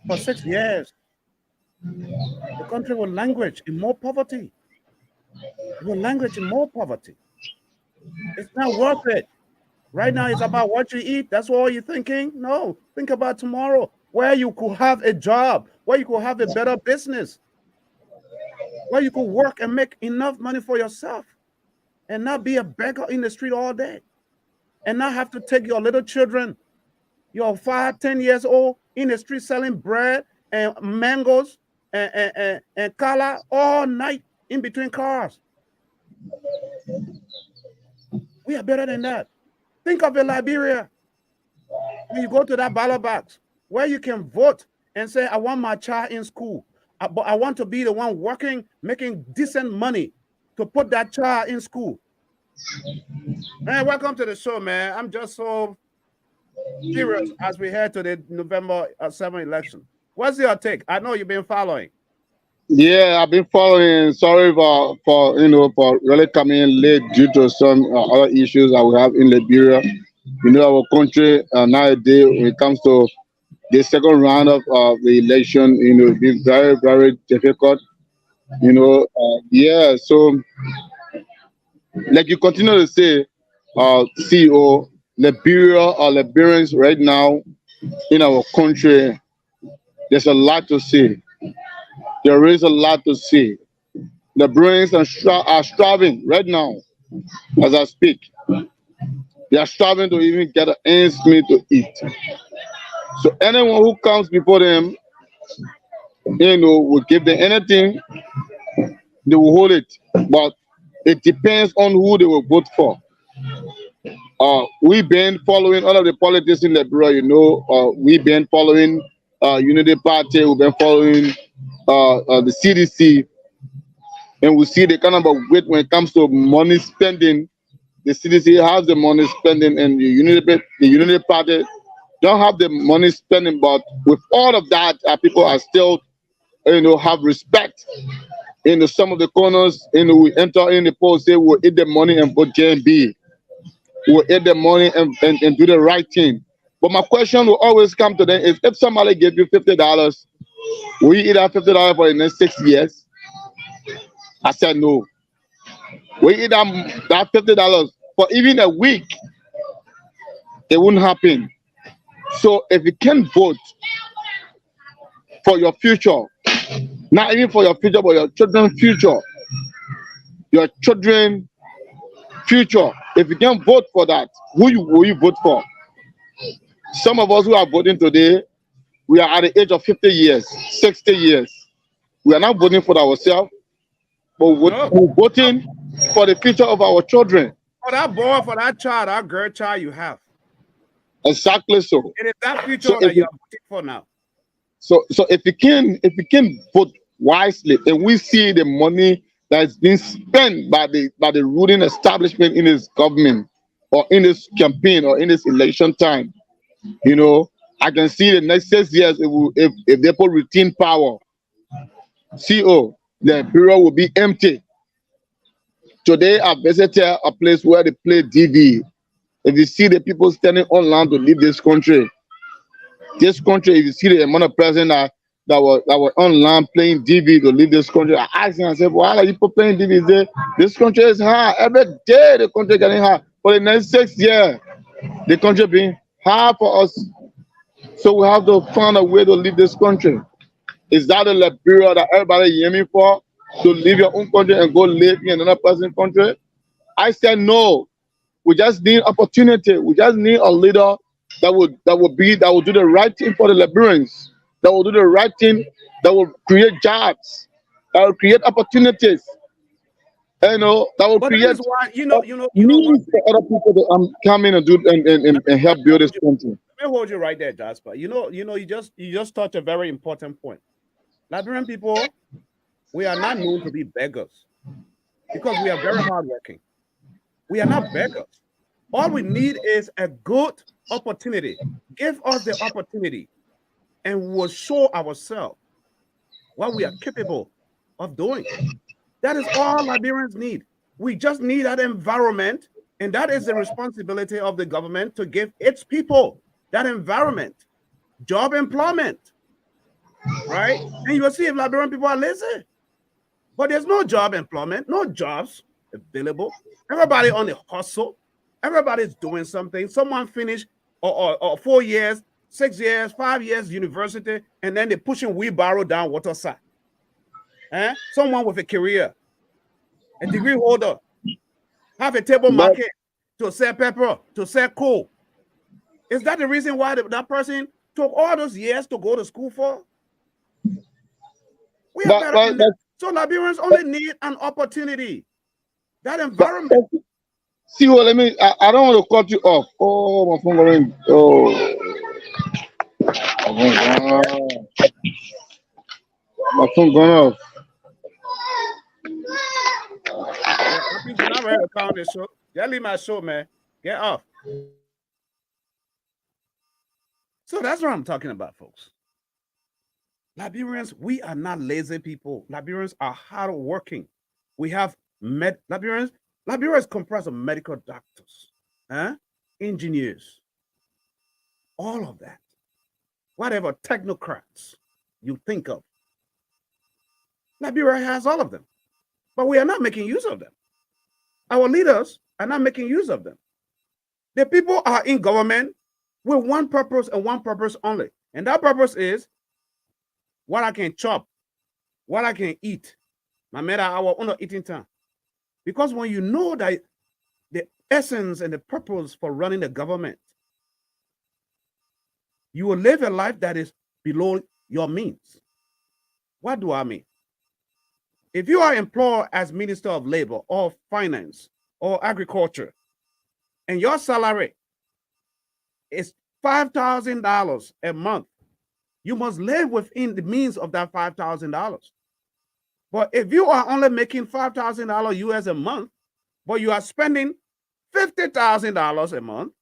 For 6 years, the country will languish in more poverty. It will languish in more poverty. It's not worth it. Right now, it's about what you eat. That's all you're thinking? No. Think about tomorrow, where you could have a job, where you could have a better business, where you could work and make enough money for yourself and not be a beggar in the street all day and not have to take your little children, your 5, 10 years old, in the street selling bread and mangoes and kala all night in between cars. We are better than that. Think of it, Liberia. When you go to that ballot box where you can vote and say, I want my child in school, but I want to be the one working, making decent money to put that child in school. Man, welcome to the show, man. I'm just so curious as we head to the November 7th election. What's your take? I know you've been following. Yeah, I've been following. Sorry for for really coming in late due to some other issues that we have in Liberia. You know, our country nowadays, when it comes to the second round of the election, it's been very, very difficult. Yeah. So, like you continue to say, CEO, Liberia or Liberians right now in our country, there's a lot to say. There is a lot to say. The Bruins are starving right now as I speak. They are starving to even get an ends meat to eat. So anyone who comes before them, will give them anything, they will hold it. But it depends on who they will vote for. We've been following all of the politics in Liberia, we've been following Unity Party, we've been following the CDC, and we see the kind of weight when it comes to money spending. The CDC has the money spending, and the Unity Party don't have the money spending. But with all of that, people are still, have respect. Some of the corners, we enter in the polls, say we'll eat the money and vote JNB. We'll eat the money and do the right thing. But my question will always come to them is, if somebody gave you $50, will you eat that $50 for the next 6 years? I said no. Will you eat that $50 for even a week? It wouldn't happen. So if you can vote for your future, not even for your future, but your children's future, if you can vote for that, who will you vote for? Some of us who are voting today, we are at the age of 50 years, 60 years. We are not voting for ourselves. but No. we're voting for the future of our children. For that boy, for that child, that girl child you have. Exactly so. It is that future So that if you you, are voting for now. so if you can vote wisely, and we see the money that's being spent by the ruling establishment in this government, or in this campaign, or in this election time, you know, I can see the next 6 years, if they put routine power, CO, the bureau will be empty. Today I visited a place where they play DV. If you see the people standing online to leave this country, if you see the amount of president that were online playing DV to leave this country, I asked him, I said, why are people playing DV? This country is hard. Every day the country getting hard. For the next 6 years, the country being hard for us. So we have to find a way to leave this country. Is that a Liberia that everybody aiming for? To leave your own country and go live in another person's country? I said no. We just need opportunity. We just need a leader that will do the right thing for the Liberians. That will do the right thing. That will create jobs. That will create opportunities. You know, that will But that create is why, you know what? means for other people to come in and do and help build this country. Let me hold you right there, Jasper. You just touched a very important point. Liberian people, we are not known to be beggars because we are very hardworking. We are not beggars. All we need is a good opportunity. Give us the opportunity, and we'll show ourselves what we are capable of doing. That is all Liberians need. We just need that environment, and that is the responsibility of the government to give its people that environment, job employment, right? And you will see if Liberian people are lazy. But there's no job employment, no jobs available. Everybody on the hustle. Everybody's doing something. Someone finished or 4 years, 6 years, 5 years university, and then they're pushing wheelbarrow down waterside. Someone with a career, a degree holder, have a table market to sell pepper, to sell coal. Is that the reason why that person took all those years to go to school for? We are better than that. So Liberians only need an opportunity. That environment. See what I mean? I don't want to cut you off. Oh, my phone going. Oh my God. My phone going off. I think you're not ready to count this show. Just leave my show, man. Get off. So that's what I'm talking about, folks. Liberians, we are not lazy people. Liberians are hardworking. We have Liberians. Liberia is comprised of medical doctors, engineers, all of that. Whatever technocrats you think of. Liberia has all of them, but we are not making use of them. Our leaders are not making use of them. The people are in government with one purpose and one purpose only. And that purpose is what I can chop, what I can eat. My matter, our own eating time. Because when you know that the essence and the purpose for running the government, you will live a life that is below your means. What do I mean? If you are employed as Minister of Labor or Finance or Agriculture, and your salary is $5,000 a month, you must live within the means of that $5,000. But if you are only making $5,000 US a month, but you are spending $50,000 a month,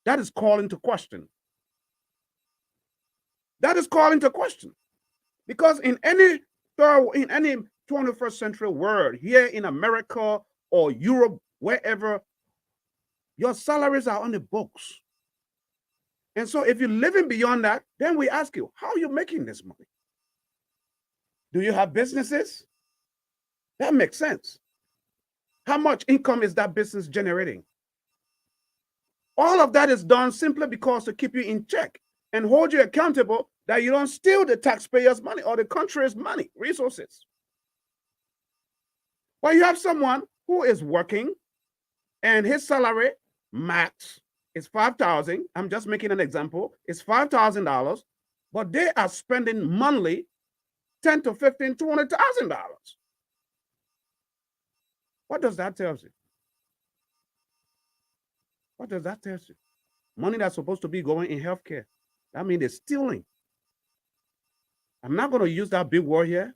that is calling to question. That is calling to question. Because in any 21st century world, here in America or Europe, wherever, your salaries are on the books. And so if you're living beyond that, then we ask you, how are you making this money? Do you have businesses? That makes sense. How much income is that business generating? All of that is done simply because to keep you in check and hold you accountable that you don't steal the taxpayers' money or the country's money, resources. Well, you have someone who is working and his salary max is $5,000. I'm just making an example. It's $5,000, but they are spending monthly $10,000 to $15,000, $200,000. What does that tell you? What does that tell you? Money that's supposed to be going in healthcare. That means they're stealing. I'm not going to use that big word here,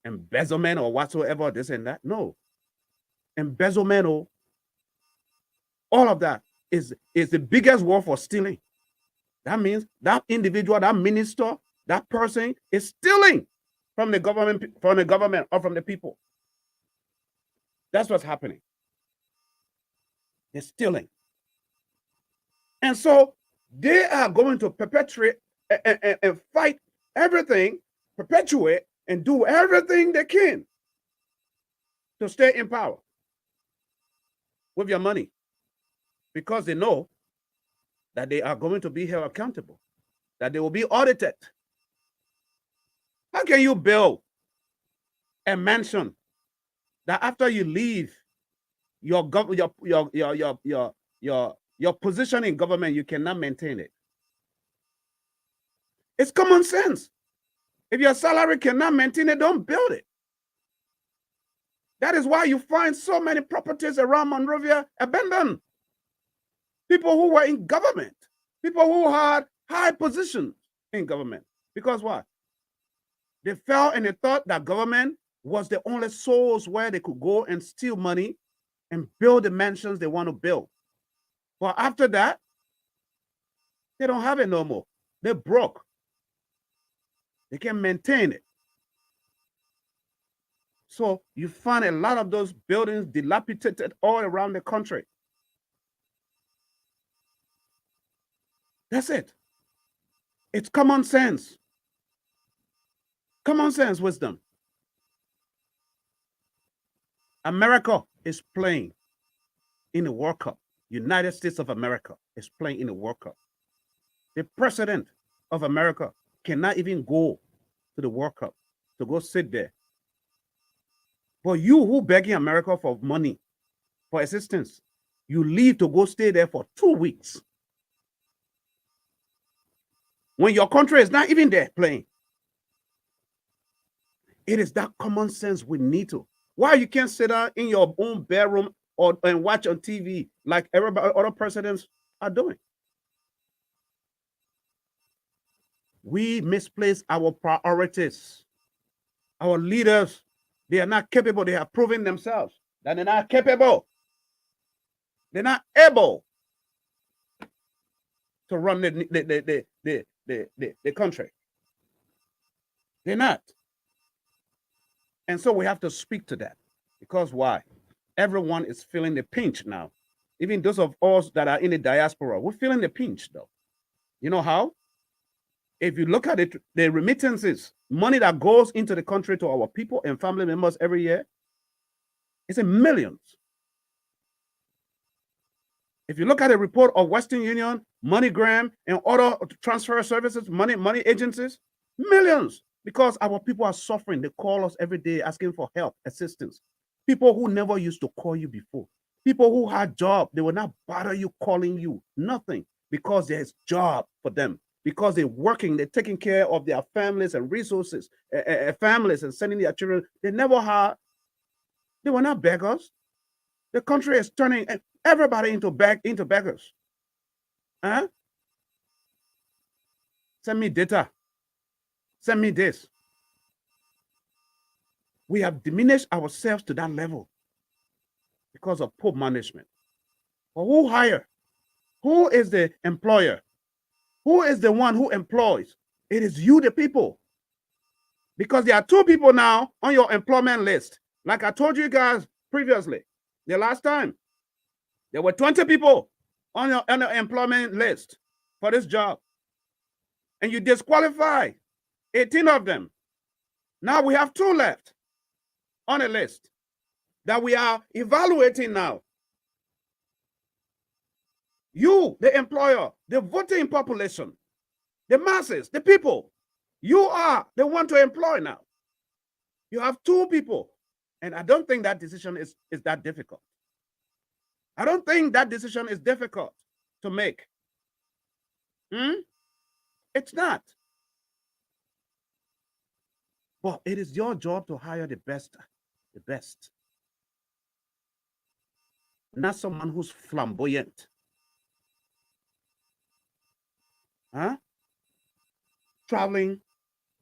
embezzlement or whatsoever, this and that. No. Embezzlement or all of that is the biggest word for stealing. That means that individual, that minister, that person is stealing from the government or from the people. That's what's happening. They're stealing. And so they are going to perpetrate and fight everything, perpetuate and do everything they can to stay in power with your money, because they know that they are going to be held accountable, that they will be audited. How can you build a mansion that after you leave your position in government, you cannot maintain it? It's common sense. If your salary cannot maintain it, don't build it. That is why you find so many properties around Monrovia abandoned. People who were in government, people who had high positions in government. Because what? They fell and they thought that government was the only source where they could go and steal money and build the mansions they want to build. But after that, they don't have it no more. They're broke. They can't maintain it. So you find a lot of those buildings dilapidated all around the country. That's it. It's common sense. Common sense wisdom. America is playing in the World Cup. United States of America is playing in the World Cup. The president of America cannot even go to the World Cup to go sit there. But you who begging America for money, for assistance, you leave to go stay there for 2 weeks. When your country is not even there playing. It is that common sense we need to. Why you can't sit down in your own bedroom and watch on TV like everybody, other presidents are doing? We misplace our priorities. Our leaders, they are not capable. They have proven themselves that they're not capable. They're not able to run the country. They're not. And so we have to speak to that. Because why? Everyone is feeling the pinch now. Even those of us that are in the diaspora, we're feeling the pinch though. You know how? If you look at it, the remittances, money that goes into the country to our people and family members every year, it's in millions. If you look at a report of Western Union, MoneyGram, and other transfer services, money agencies, millions, because our people are suffering. They call us every day asking for help, assistance. People who never used to call you before. People who had job, they will not bother you calling you. Nothing, because there's job for them. Because they're working, they're taking care of their families and resources, families and sending their children. They never had, they were not beggars. The country is turning everybody into beggars. Huh? Send me data. Send me this. We have diminished ourselves to that level because of poor management. But who hire? Who is the employer? Who is the one who employs? It is you, the people. Because there are 2 people now on your employment list. Like I told you guys previously, the last time, there were 20 people on your employment list for this job. And you disqualify 18 of them. Now we have 2 left on a list that we are evaluating now. You, the employer, the voting population, the masses, the people, you are the one to employ now. You have 2 people. And I don't think that decision is that difficult. I don't think that decision is difficult to make. It's not. But it is your job to hire the best. not someone who's flamboyant. Huh? Traveling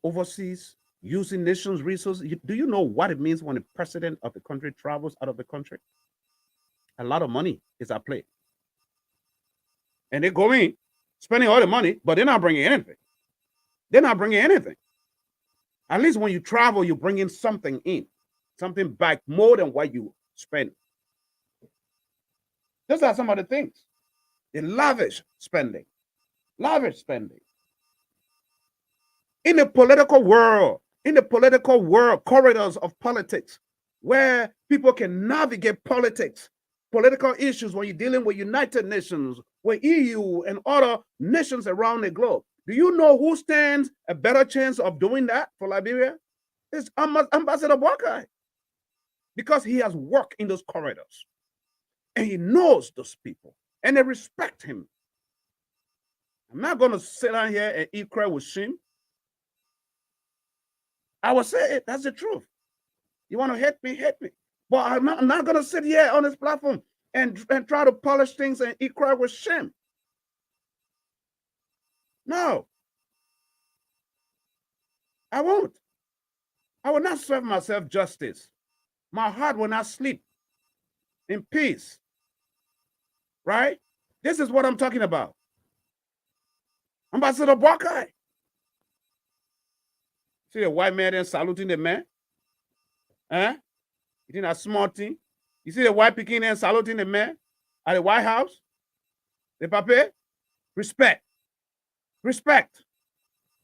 overseas, using nations' resources. Do you know what it means when the president of the country travels out of the country? A lot of money is at play. And they go in, spending all the money, but they're not bringing anything. They're not bringing anything. At least when you travel, you bring in something back more than what you spend. Those are some of the things. The lavish spending. In the political world, corridors of politics, where people can navigate political issues when you're dealing with United Nations, with EU and other nations around the globe. Do you know who stands a better chance of doing that for Liberia? It's Ambassador Weah, because he has worked in those corridors and he knows those people and they respect him. I'm not going to sit down here and eat crab with shame. I will say it. That's the truth. You want to hate me, hate me. But I'm not going to sit here on this platform and try to polish things and eat crab with shame. No. I won't. I will not serve myself justice. My heart will not sleep in peace. Right? This is what I'm talking about. Ambassador Weah. See a white man then saluting the man? Huh? You think that's small thing? You see the white Peking then saluting the man at the White House? The pape? Respect. Respect.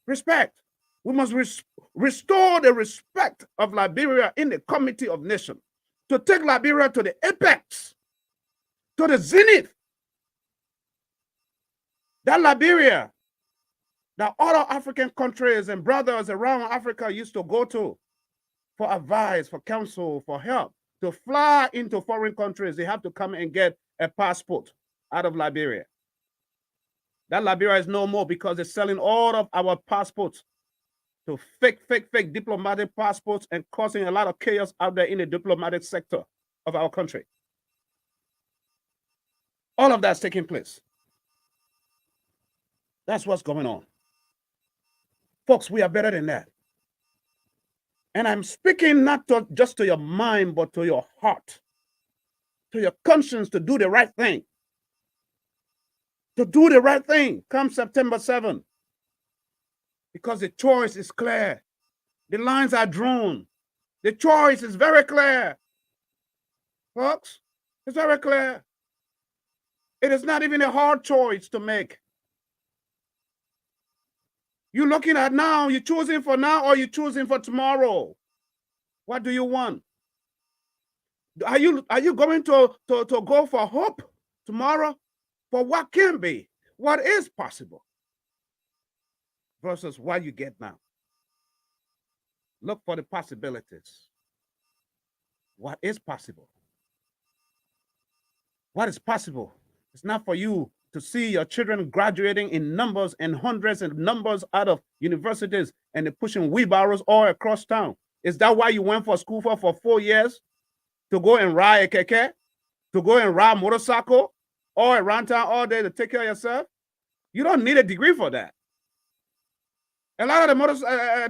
Respect. We must restore the respect of Liberia in the Committee of Nations to take Liberia to the apex, to the zenith. That Liberia that other African countries and brothers around Africa used to go to for advice, for counsel, for help. To fly into foreign countries, they have to come and get a passport out of Liberia. That Liberia is no more because they're selling all of our passports to fake diplomatic passports and causing a lot of chaos out there in the diplomatic sector of our country. All of that's taking place. That's what's going on. Folks, we are better than that. And I'm speaking not just to your mind, but to your heart, to your conscience, to do the right thing. To do the right thing come September 7th. Because the choice is clear. The lines are drawn. The choice is very clear. Folks, it's very clear. It is not even a hard choice to make. You're looking at now, you're choosing for now or you're choosing for tomorrow. What do you want? Are you going to go for hope tomorrow? For what can be, what is possible, versus what you get now? Look for the possibilities. What is possible? What is possible? It's not for you to see your children graduating in numbers and hundreds and numbers out of universities and they're pushing wheelbarrows all across town. Is that why you went for school for 4 years? To go and ride a keke? To go and ride a motorcycle all around town all day to take care of yourself? You don't need a degree for that. A lot of the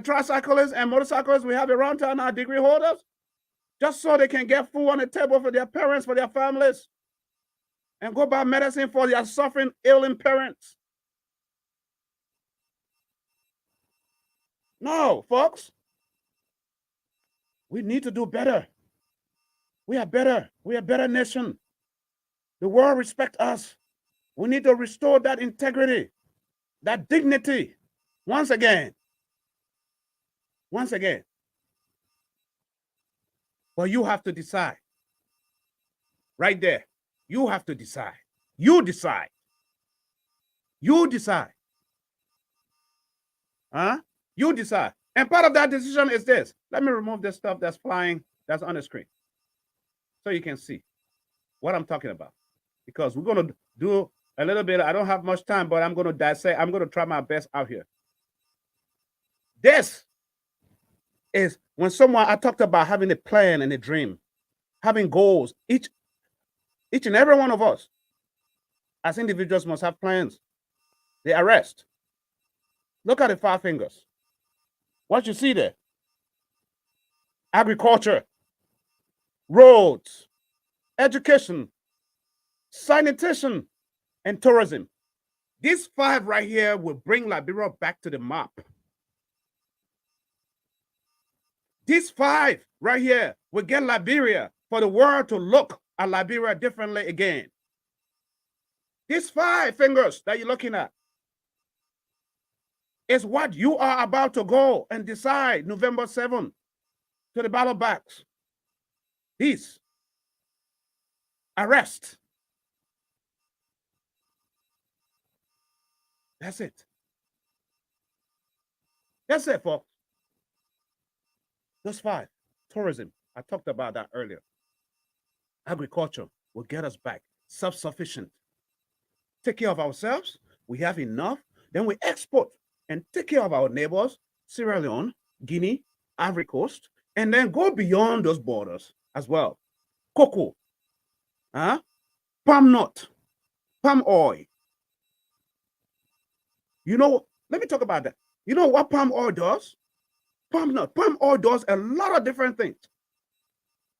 tricyclists and motorcyclists we have around town are degree holders, just so they can get food on the table for their parents, for their families, and go buy medicine for their suffering, ailing parents. No, folks. We need to do better. We are better. We are a better nation. The world respects us. We need to restore that integrity, that dignity, once again. Once again. But you have to decide. Right there. You have to decide. You decide. You decide. Huh? You decide. And part of that decision is this. Let me remove this stuff that's flying, that's on the screen, so you can see what I'm talking about. Because we're going to do a little bit. I don't have much time, but I'm going to dissect. I'm going to try my best out here. This is when I talked about having a plan and a dream, having goals. Each and every one of us, as individuals, must have plans. They arrest. Look at the 5 fingers. What you see there? Agriculture, roads, education, sanitation, and tourism. These 5 right here will bring Liberia back to the map. These 5 right here will get Liberia for the world to look at Liberia differently again. These 5 fingers that you're looking at is what you are about to go and decide November 7th to the ballot box. These arrest. That's it. That's it, folks. Those 5. Tourism. I talked about that earlier. Agriculture will get us back self-sufficient. Take care of ourselves. We have enough. Then we export and take care of our neighbors, Sierra Leone, Guinea, Ivory Coast, and then go beyond those borders as well. Cocoa, palm nut, palm oil. You know, let me talk about that. You know what palm oil does? Palm nut. Palm oil does a lot of different things.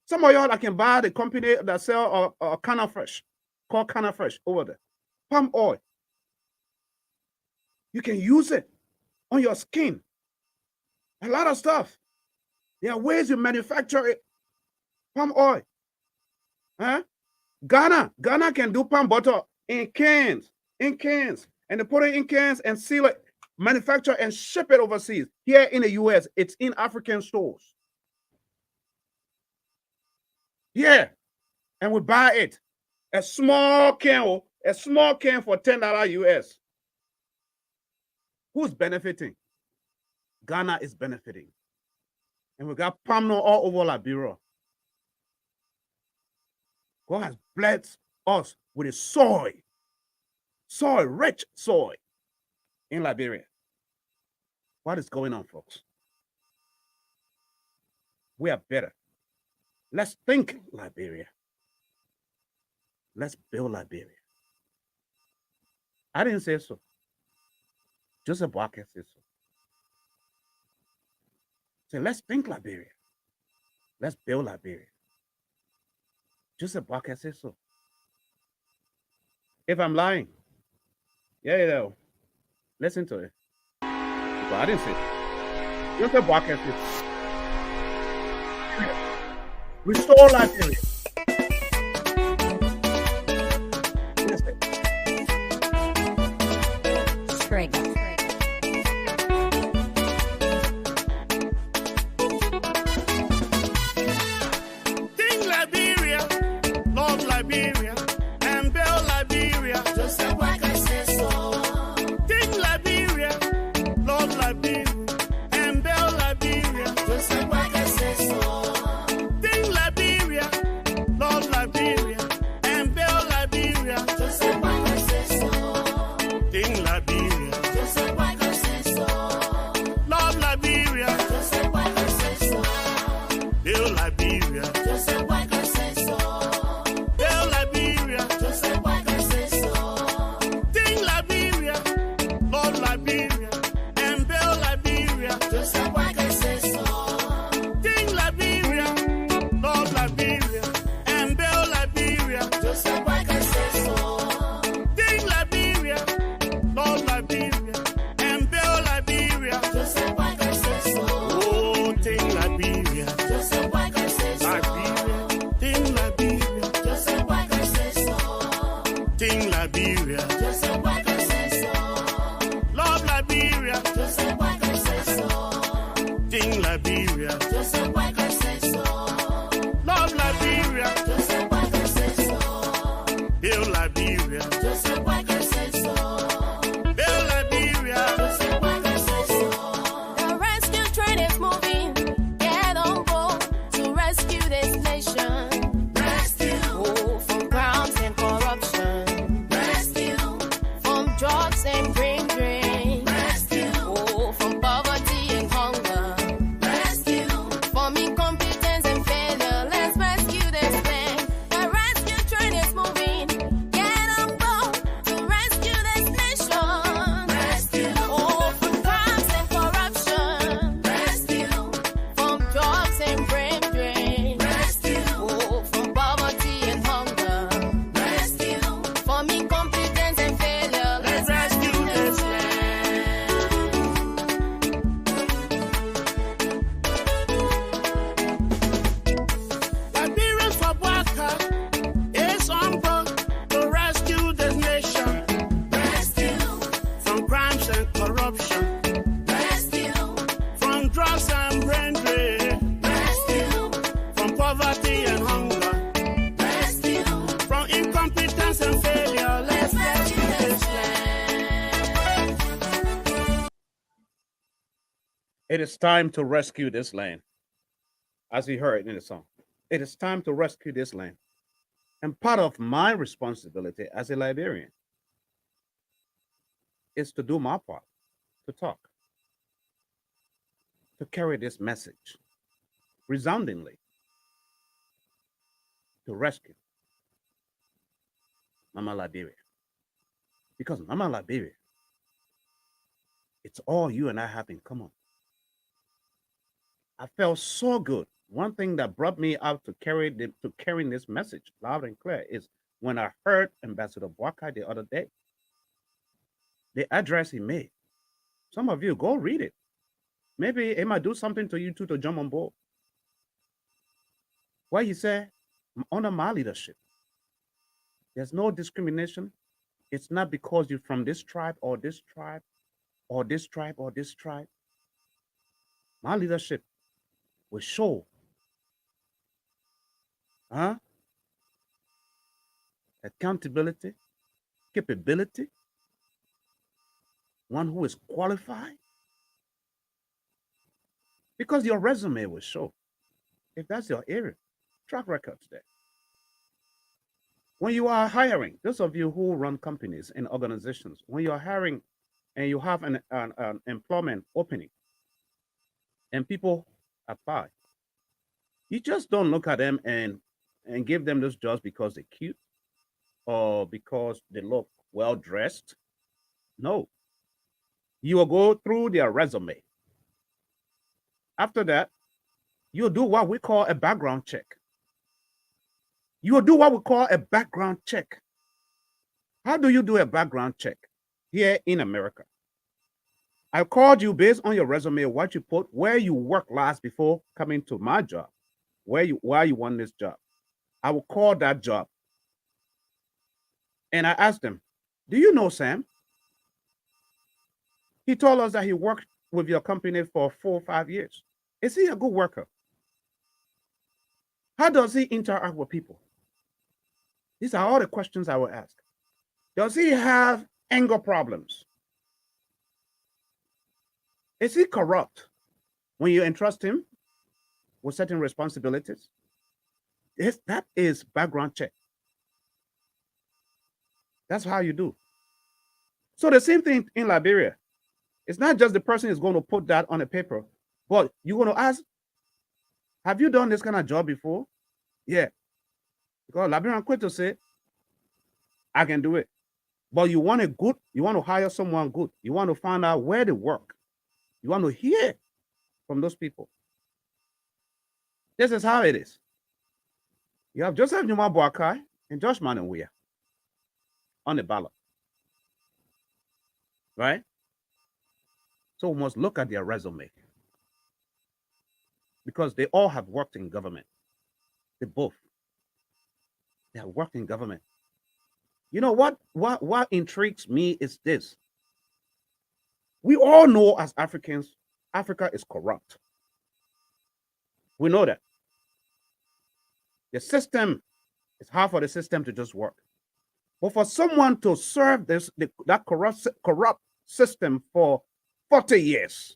Some of y'all that can buy the company that sell a Canna Fresh, called Canna Fresh over there. Palm oil. You can use it on your skin. A lot of stuff. There are ways you manufacture it. Palm oil. Ghana can do palm butter in cans. And they put it in cans and seal it, manufacture and ship it overseas. Here in the US, it's in African stores. Yeah, and we buy it. A small can for $10 US. Who's benefiting? Ghana is benefiting. And we got palm oil all over Liberia. God has blessed us with a soil, rich soil in Liberia. What is going on, folks? We are better. Let's think Liberia. Let's build Liberia. I didn't say so. Joseph Walker said so. Say, let's think Liberia. Let's build Liberia. Joseph Walker said so. If I'm lying, yeah, listen to it. But I didn't say it. Joseph Walker said so. Restore Liberia. Listen. Spring. Think Liberia, love Liberia, and build Liberia. Just like I said so. Think Liberia, love Liberia, and build Liberia. Just like I said so. Think Liberia, love Liberia, and build Liberia. Just like I said so. Think Liberia, just like I said so. Love Liberia, just like I said so. Build Liberia, just like I said so. Build Liberia, just like I said so. Think Liberia, love Liberia, and build Liberia, just like I said so. Think Liberia, love Liberia, and build Liberia, just like I said so. Think Liberia, love Liberia, and build Liberia, just like I said so. Oh, think Liberia, just like I said so. Liberia, think Liberia, just like I said so. Think Liberia, just like I said so. Love Liberia, just like I said so. Think Liberia, just like I said so. Love Liberia, just like I said so. Build Liberia, just like I said so. Build Liberia, just like I said so. The rescue train is moving. Get on board to rescue this nation. Rescue, Oh, from crimes and corruption. rescue, From drugs and brain drain. rescue, Oh, from poverty and hunger. rescue, It is time to rescue this land, as we heard in the song. It is time to rescue this land. And part of my responsibility as a Liberian is to do my part, to talk, to carry this message resoundingly, to rescue Mama Liberia. Because Mama Liberia, it's all you and I have in common. I felt so good. One thing that brought me out to carrying this message loud and clear is when I heard Ambassador Boakai the other day, the address he made. Some of you go read it. Maybe it might do something to you too to jump on board. Where he said, under my leadership, there's no discrimination. It's not because you're from this tribe or this tribe or this tribe or this tribe. My leadership will show accountability, capability, one who is qualified. Because your resume will show if that's your area. Track records there. When you are hiring, those of you who run companies and organizations, when you are hiring and you have an employment opening and people apply, you just don't look at them and give them those jobs because they're cute or because they look well dressed. No. You will go through their resume. After that, you'll do what we call a background check. You will do what we call a background check. How do you do a background check here in America? I called you based on your resume, what you put, where you worked last before coming to my job, why you want this job. I will call that job. And I asked them, do you know Sam? He told us that he worked with your company for 4 or 5 years. Is he a good worker? How does he interact with people? These are all the questions I will ask. Does he have anger problems? Is he corrupt when you entrust him with certain responsibilities? Yes, that is background check. That's how you do. So the same thing in Liberia. It's not just the person is going to put that on a paper, but you're going to ask, have you done this kind of job before? Yeah. Because Liberian quit to say, I can do it. But you want to hire someone good. You want to find out where they work. You want to hear from those people. This is how it is. You have Joseph Numa Boakai and Josh Weah on the ballot. Right? So we must look at their resume. Because they all have worked in government. They both. They have worked in government. You know what intrigues me is this. We all know as Africans, Africa is corrupt. We know that. The system, it's hard for the system to just work. But for someone to serve that corrupt system for 40 years,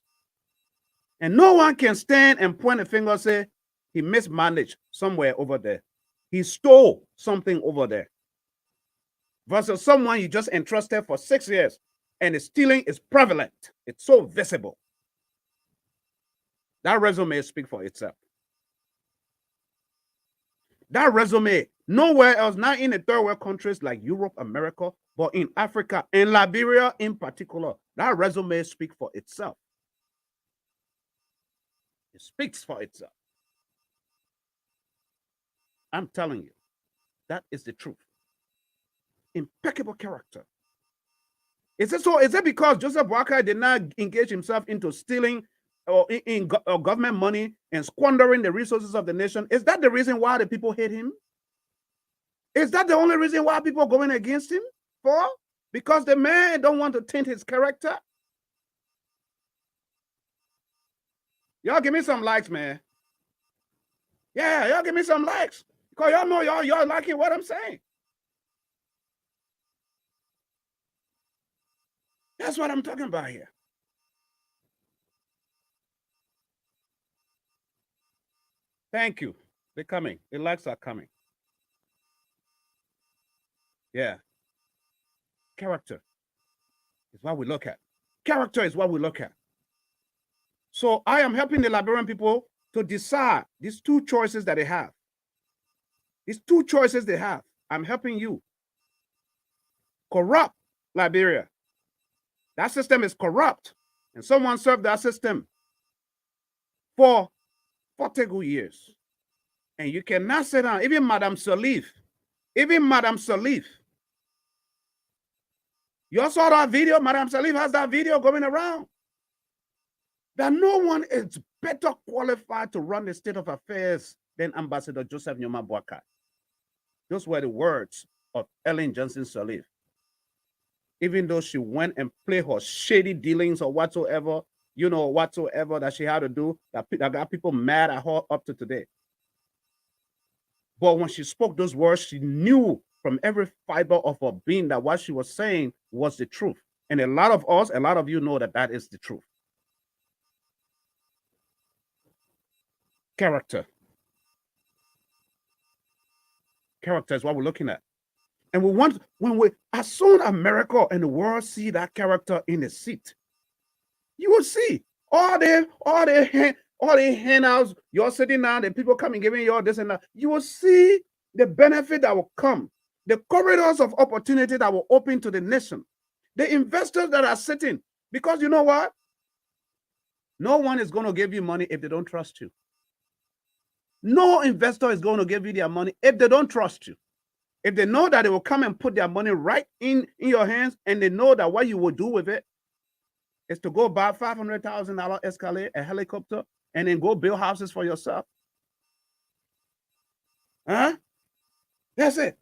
and no one can stand and point a finger and say, he mismanaged somewhere over there. He stole something over there. Versus someone you just entrusted for 6 years and the stealing is prevalent. It's so visible. That resume speaks for itself. That resume, nowhere else, not in the third world countries like Europe, America, but in Africa, in Liberia in particular, that resume speaks for itself. It speaks for itself. I'm telling you, that is the truth. Impeccable character. Is it so? Is it because Joseph Boakai did not engage himself into stealing or in government money and squandering the resources of the nation? Is that the reason why the people hate him? Is that the only reason why people are going against him? Because the man don't want to taint his character? Y'all give me some likes, man. Yeah, y'all give me some likes. Because y'all know y'all liking what I'm saying. That's what I'm talking about here. Thank you. They're coming. The likes are coming. Yeah. Character is what we look at. Character is what we look at. So I am helping the Liberian people to decide these two choices that they have. These two choices they have. I'm helping you. Corrupt Liberia. That system is corrupt. And someone served that system for 40 good years. And you cannot sit down. Even Madame Salif. You all saw that video? Madame Salif has that video going around. That no one is better qualified to run the state of affairs than Ambassador Joseph Nyoma Boakai. Those were the words of Ellen Johnson Sirleaf. Even though she went and played her shady dealings or whatsoever, whatsoever that she had to do, that got people mad at her up to today. But when she spoke those words, she knew from every fiber of her being that what she was saying was the truth. And a lot of us, a lot of you know that that is the truth. Character. Character is what we're looking at. And as soon as America and the world see that character in the seat, you will see all the handouts you're sitting down, the people coming giving you all this and that. You will see the benefit that will come, the corridors of opportunity that will open to the nation, the investors that are sitting. Because you know what? No one is going to give you money if they don't trust you. No investor is going to give you their money if they don't trust you. If they know that they will come and put their money right in your hands, and they know that what you will do with it is to go buy $500,000 Escalade, a helicopter, and then go build houses for yourself. Huh? That's it.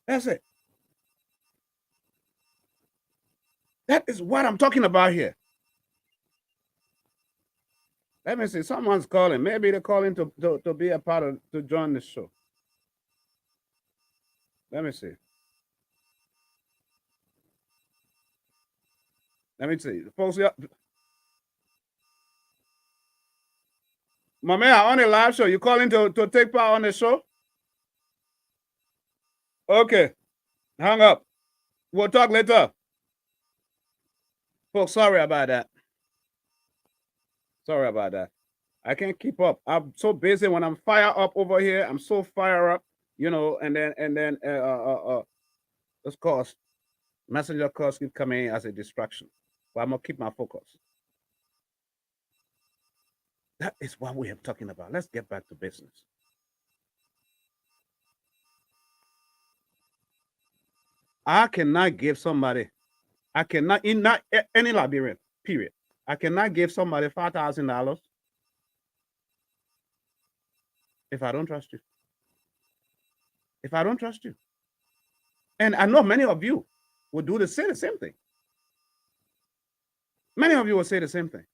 That's it. That is what I'm talking about here. Let me see. Someone's calling. Maybe they're calling to be a part of, to join the show. Let me see. Let me see. Folks, my man, on a live show. You calling to take part on the show? Okay. Hang up. We'll talk later. Folks, sorry about that. Sorry about that. I can't keep up. I'm so busy when I'm fired up over here. I'm so fired up, and then those calls, messenger calls keep coming as a distraction. But I'm gonna keep my focus. That is what we are talking about. Let's get back to business. I cannot give somebody, not any Liberian, period. I cannot give somebody $5,000 if I don't trust you. If I don't trust you. And I know many of you will say the same thing. Many of you will say the same thing.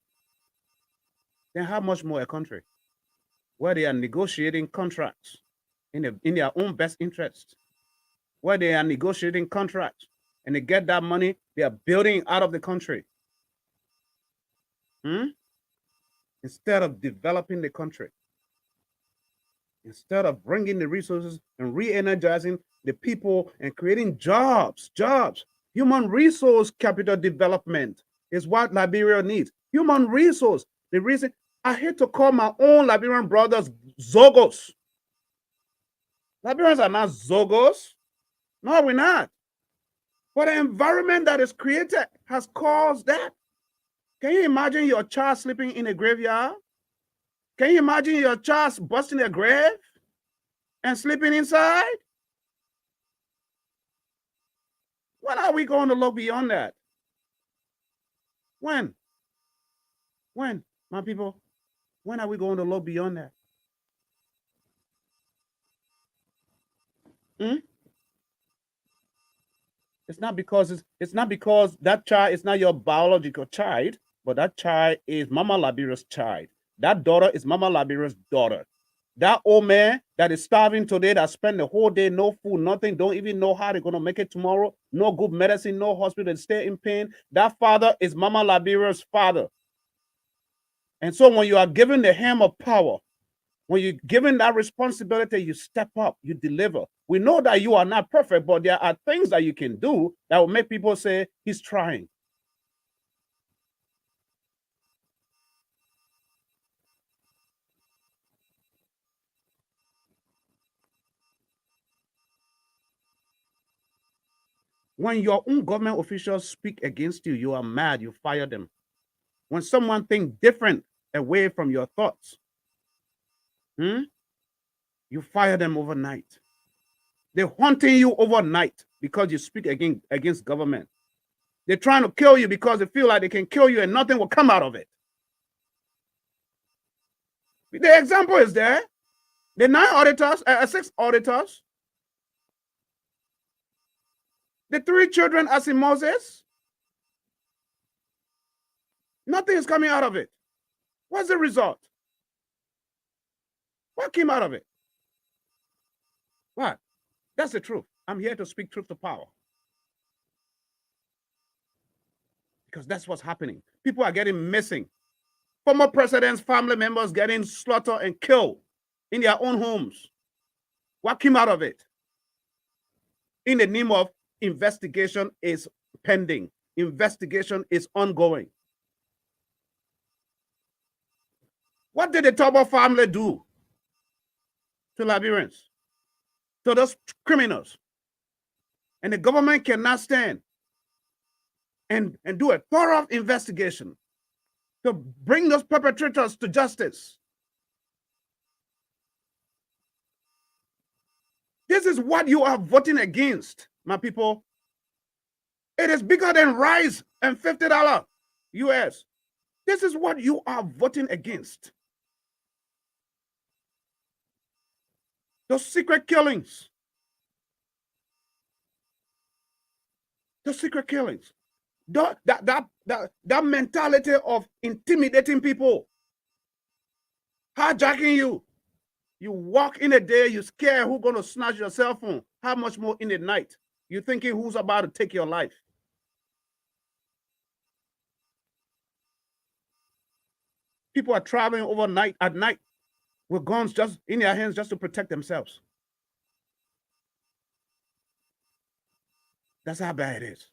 Then how much more a country where they are negotiating contracts in their own best interest, where they are negotiating contracts and they get that money, they are building out of the country. Instead of developing the country, instead of bringing the resources and re-energizing the people and creating jobs, human resource capital development is what Liberia needs. Human resource. The reason I hate to call my own Liberian brothers Zogos. Liberians are not Zogos. No, we're not. But the environment that is created has caused that. Can you imagine your child sleeping in a graveyard? Can you imagine your child busting a grave and sleeping inside? When are we going to look beyond that? When, my people, when are we going to look beyond that? It's not because that child is not your biological child, but that child is Mama Liberia's child. That daughter is Mama Liberia's daughter. That old man that is starving today, that spent the whole day, no food, nothing, don't even know how they're going to make it tomorrow, no good medicine, no hospital, stay in pain. That father is Mama Liberia's father. And so when you are given the hand of power, when you're given that responsibility, you step up, you deliver. We know that you are not perfect, but there are things that you can do that will make people say, he's trying. When your own government officials speak against you, you are mad, you fire them. When someone thinks different away from your thoughts, you fire them overnight. They're haunting you overnight because you speak against government. They're trying to kill you because they feel like they can kill you and nothing will come out of it. The example is there. The 6 auditors, the 3 children as in Moses, nothing is coming out of it. What's the result? What came out of it? What? That's the truth. I'm here to speak truth to power. Because that's what's happening. People are getting missing. Former presidents, family members getting slaughtered and killed in their own homes. What came out of it? In the name of investigation is pending. Investigation is ongoing. What did the Tobo family do to Liberians, to those criminals? And the government cannot stand and do a thorough investigation to bring those perpetrators to justice. This is what you are voting against, my people. It is bigger than rice and $50 US. This is what you are voting against. Those secret killings. Those secret killings. That mentality of intimidating people. Hijacking you. You walk in a day, you scare who's going to snatch your cell phone. How much more in the night? You're thinking who's about to take your life. People are traveling overnight, at night, with guns just in their hands just to protect themselves. That's how bad it is.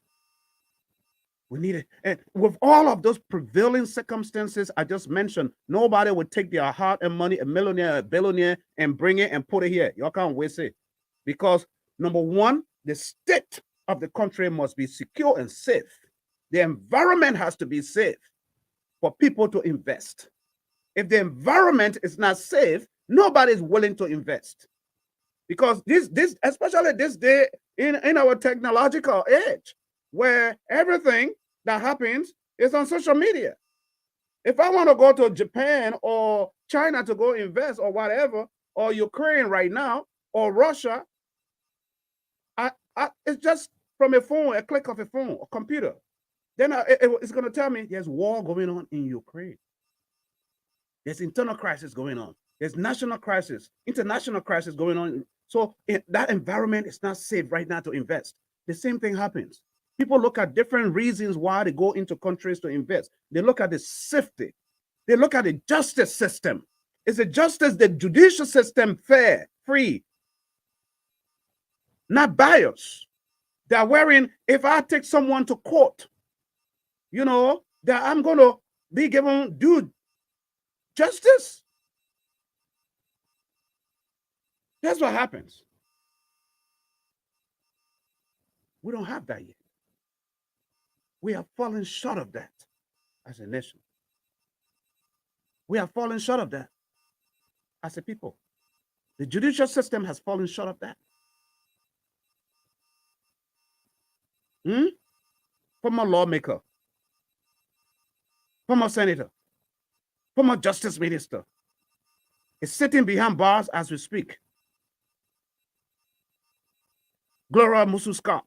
We need it. And with all of those prevailing circumstances I just mentioned, nobody would take their heart and money, a millionaire, a billionaire, and bring it and put it here. Y'all can't waste it. Because number one, the state of the country must be secure and safe. The environment has to be safe for people to invest. If the environment is not safe, nobody is willing to invest. Because this especially this day in our technological age, where everything that happens is on social media. If I want to go to Japan or China to go invest or whatever, or Ukraine right now, or Russia, it's just from a phone, a click of a phone, or computer. Then it's going to tell me there's war going on in Ukraine. There's internal crisis going on. There's national crisis, international crisis going on. So that environment is not safe right now to invest. The same thing happens. People look at different reasons why they go into countries to invest. They look at the safety. They look at the justice system. Is the judicial system fair, free, not biased? They're worrying if I take someone to court, that I'm going to be given due justice. That's what happens. We don't have that yet. We have fallen short of that as a nation. We have fallen short of that as a people. The judicial system has fallen short of that. Former lawmaker, former senator, former justice minister is sitting behind bars as we speak. Gloria Musu Scott.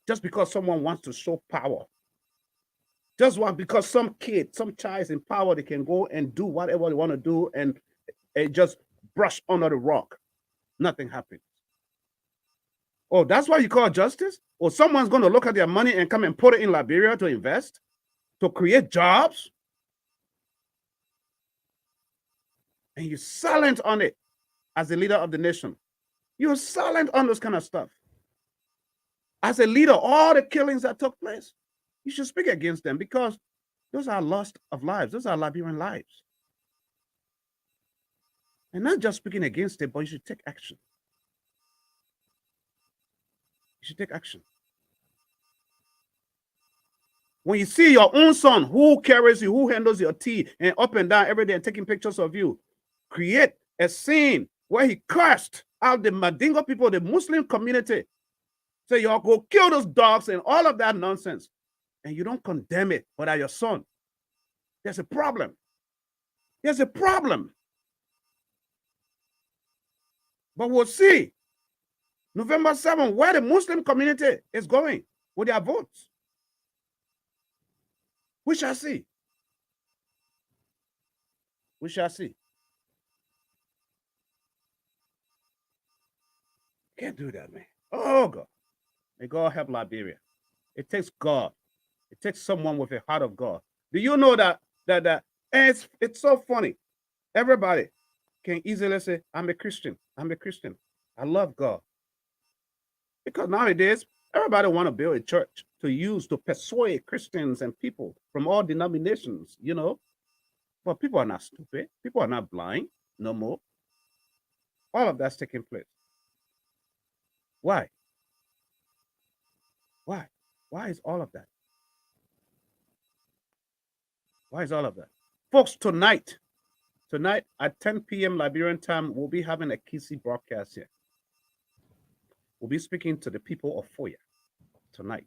Just because someone wants to show power. Because some kid, some child is in power, they can go and do whatever they want to do and just brush under the rock. Nothing happens. Oh, that's why you call justice? Or someone's going to look at their money and come and put it in Liberia to invest? to create jobs, and you're silent on it as the leader of the nation. You're silent on those kind of stuff. As a leader, all the killings that took place, you should speak against them because those are lost of lives. Those are Liberian lives. And not just speaking against it, but you should take action. You should take action. When you see your own son who carries you, who handles your tea and up and down every day and taking pictures of you, create a scene where he cursed out the Mandingo people, the Muslim community. So y'all go kill those dogs and all of that nonsense. And you don't condemn it, but at your son. There's a problem. There's a problem. But we'll see November 7th where the Muslim community is going with their votes. We shall see. We shall see. Can't do that, man. Oh, God. May God help Liberia. It takes God. It takes someone with a heart of God. Do you know that and it's so funny. Everybody can easily say, I'm a Christian. I'm a Christian. I love God. Because nowadays, everybody want to build a church to use to persuade Christians and people from all denominations, you know. But people are not stupid. People are not blind no more. All of that's taking place. Why? Why? Why is all of that? Why is all of that? Folks, tonight at 10 p.m. Liberian time, we'll be having a Kisi broadcast here. We'll be speaking to the people of Weah tonight.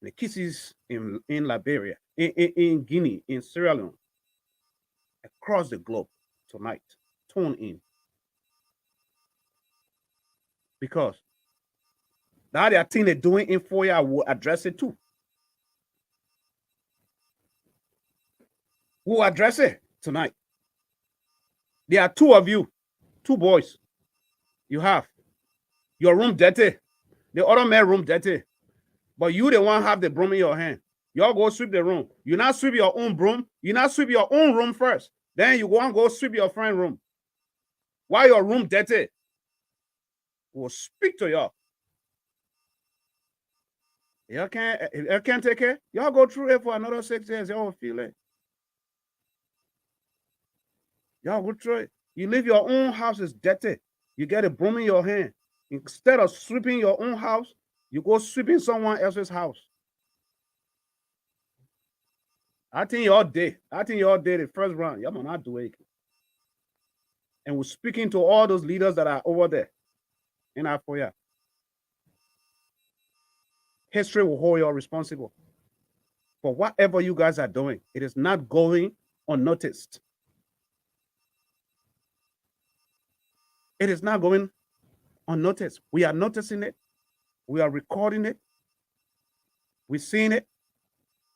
The Kisis in Liberia, in Guinea, in Sierra Leone, across the globe tonight. Tune in. Because now the thing they're doing in Weah, I will address it too. We'll address it tonight. There are two of you, two boys. You have your room dirty, the other man room dirty. But you the one have the broom in your hand. Y'all go sweep the room. You not sweep your own broom. You not sweep your own room first. Then you go and go sweep your friend's room. Why your room dirty? We'll speak to y'all. Y'all can't take it. Y'all go through it for another 6 years. Y'all will feel it. Y'all go through it. You leave your own house is dirty. You get a broom in your hand. Instead of sweeping your own house, you go sweeping someone else's house. I think y'all did. The first round. Y'all might not do it. And we're speaking to all those leaders that are over there in our Weah. History will hold you responsible for whatever you guys are doing. It is not going unnoticed. It is not going unnoticed. We are noticing it. We are recording it. We're seeing it.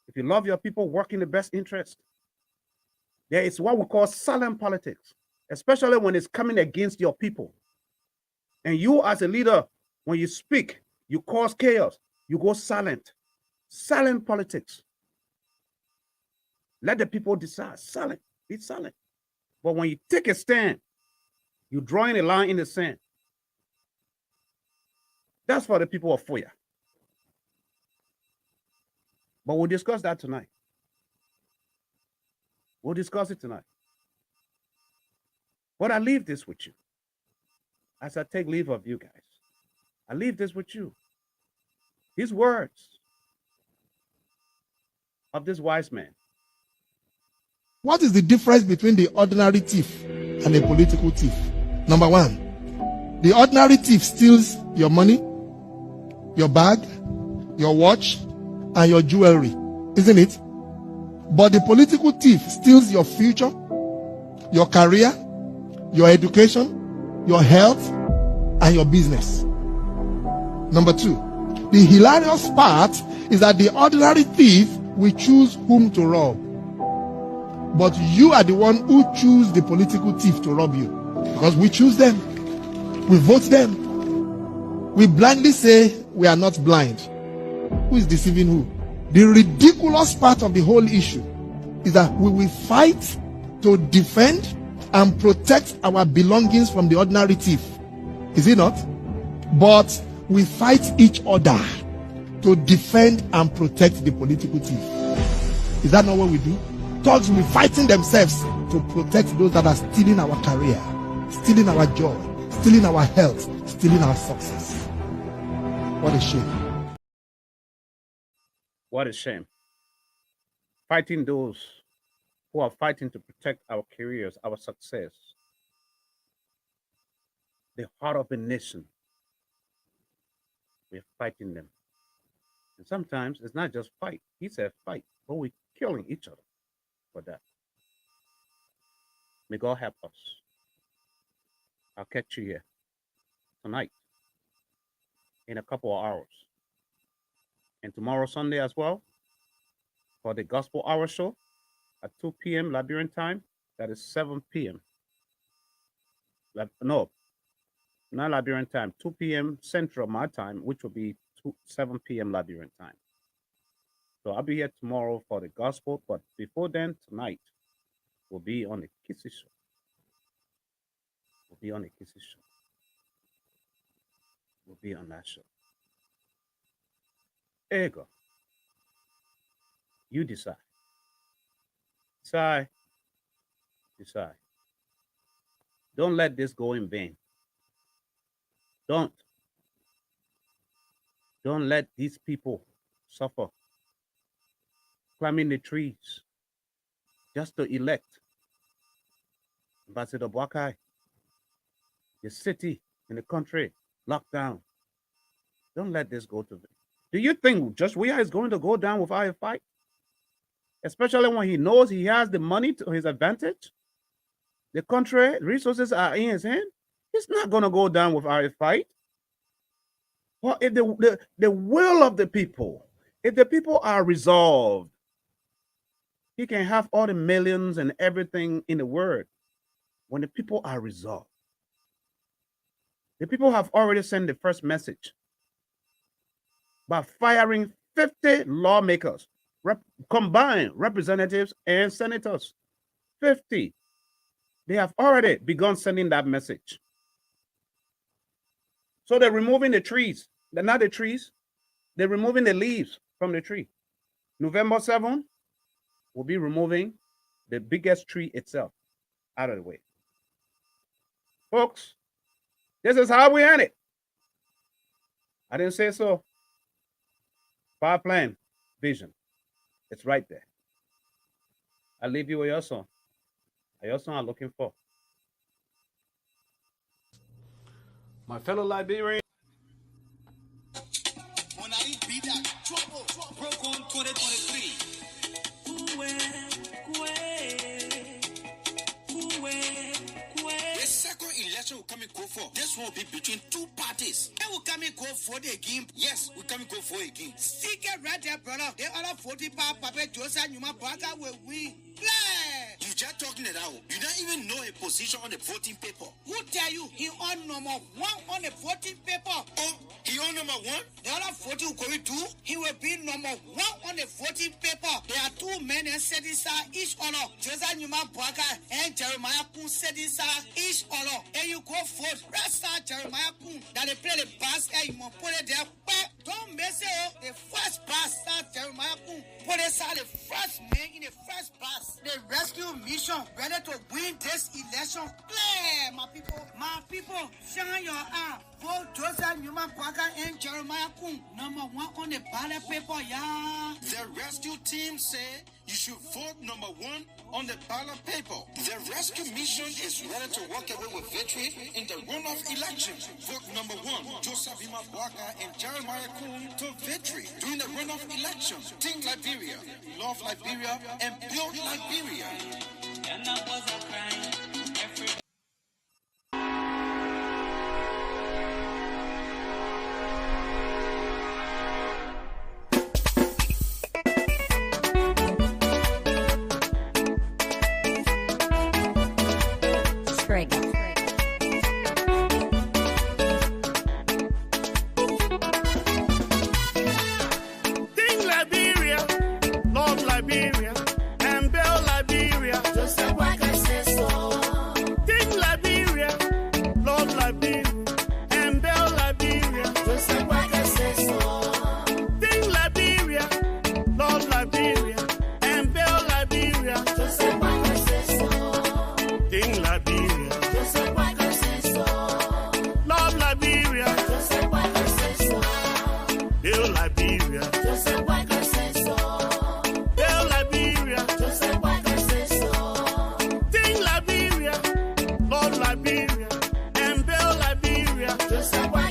If you love your people, work in the best interest. There is what we call silent politics, especially when it's coming against your people. And you as a leader, when you speak, you cause chaos. You go silent. Silent politics. Let the people decide. Silent. Be silent. But when you take a stand, you're drawing a line in the sand. That's for the people of Weah. But we'll discuss that tonight. We'll discuss it tonight. But I leave this with you. As I take leave of you guys, I leave this with you. These words of this wise man. What is the difference between the ordinary thief and a political thief? Number one, the ordinary thief steals your money, your bag, your watch, and your jewelry, isn't it? But the political thief steals your future, your career, your education, your health, and your business. Number two, the hilarious part is that the ordinary thief will choose whom to rob. But you are the one who choose the political thief to rob you. Because we choose them. We vote them. We blindly say we are not blind. Who is deceiving who? The ridiculous part of the whole issue is that we will fight to defend and protect our belongings from the ordinary thief. Is it not? But we fight each other to defend and protect the political thief. Is that not what we do? Thugs will be fighting themselves to protect those that are stealing our career, stealing our joy, stealing our health, stealing our success. What a shame. What a shame. Fighting those who are fighting to protect our careers, our success, the heart of a nation. We're fighting them. And sometimes it's not just fight. He said fight, but we're killing each other for that. May God help us. I'll catch you here tonight in a couple of hours. And tomorrow, Sunday as well, for the Gospel Hour Show at 2 p.m. Liberian time. That is 7 p.m. No, not Liberian time. 2 p.m. Central my time, which will be 7 p.m. Liberian time. So I'll be here tomorrow for the Gospel. But before then, tonight, we'll be on the Kissy Show. We'll be on the Kissy Show. We'll be on that show. Ego. You decide. Decide. Don't let this go in vain. Don't let these people suffer climbing the trees just to elect Ambassador Boakai. The city and the country locked down. Don't let this go to vain. Do you think Just Weah is going to go down without a fight? Especially when he knows he has the money to his advantage? The country resources are in his hand. He's not going to go down without a fight. Well, if the will of the people, if the people are resolved, he can have all the millions and everything in the world when the people are resolved. The people have already sent the first message by firing 50 lawmakers, combined representatives and senators. 50. They have already begun sending that message. So they're removing the trees. They're not the trees. They're removing the leaves from the tree. November 7th, we'll be removing the biggest tree itself out of the way. Folks, this is how we end it. I didn't say so. Power plan, vision. It's right there. I leave you with your song. Your song I'm looking for. My fellow Liberians. When I beat that trouble, broke on 2023. The second election will come and go for. This one will be between two parties. And will come and go for the game. Yes, we come and go for again. Stick it right there, brother. The other 40 power Papa Joseph Numa Braga will win. Play! You just talking it out. You don't even know a position on the voting paper. Who tell you he on number 1 on the voting paper? Oh, he on number 1? The other 40 will go to, he will be number 1 on the voting paper. There are 2 men and said this each other. Joseph Numa Braga and Jeremiah Kun said this each other. And you go vote. Rest Jeremiah Kun that they play the pass and you must put it there. But don't mess it up. The first pass Jeremiah Kun. Put it aside the first man in the first pass. The rescue mission ready to win this election. Play, my people. My people, shine your eye. Vote Joseph Numa Braga and Jeremiah Kun. Number 1 on the ballot paper, yeah. The rescue team said you should vote number 1 on the ballot paper. The rescue mission is ready to walk away with victory in the runoff election. Vote number 1, Joseph Numa Braga and Jeremiah Kun to victory during the runoff election. Think Liberia, love Liberia, and build Liberia. And that was a crime. Think Liberia, Joseph Walker says so. Ding Liberia, love Liberia, and build Liberia. Joseph Walker says so. Ding Liberia, Joseph Walker says so. Love Liberia, Joseph Walker says so. Build Liberia, Joseph Walker says so. Build Liberia, Joseph Walker says so. Ding Liberia, love Liberia, and build Liberia. Joseph Walker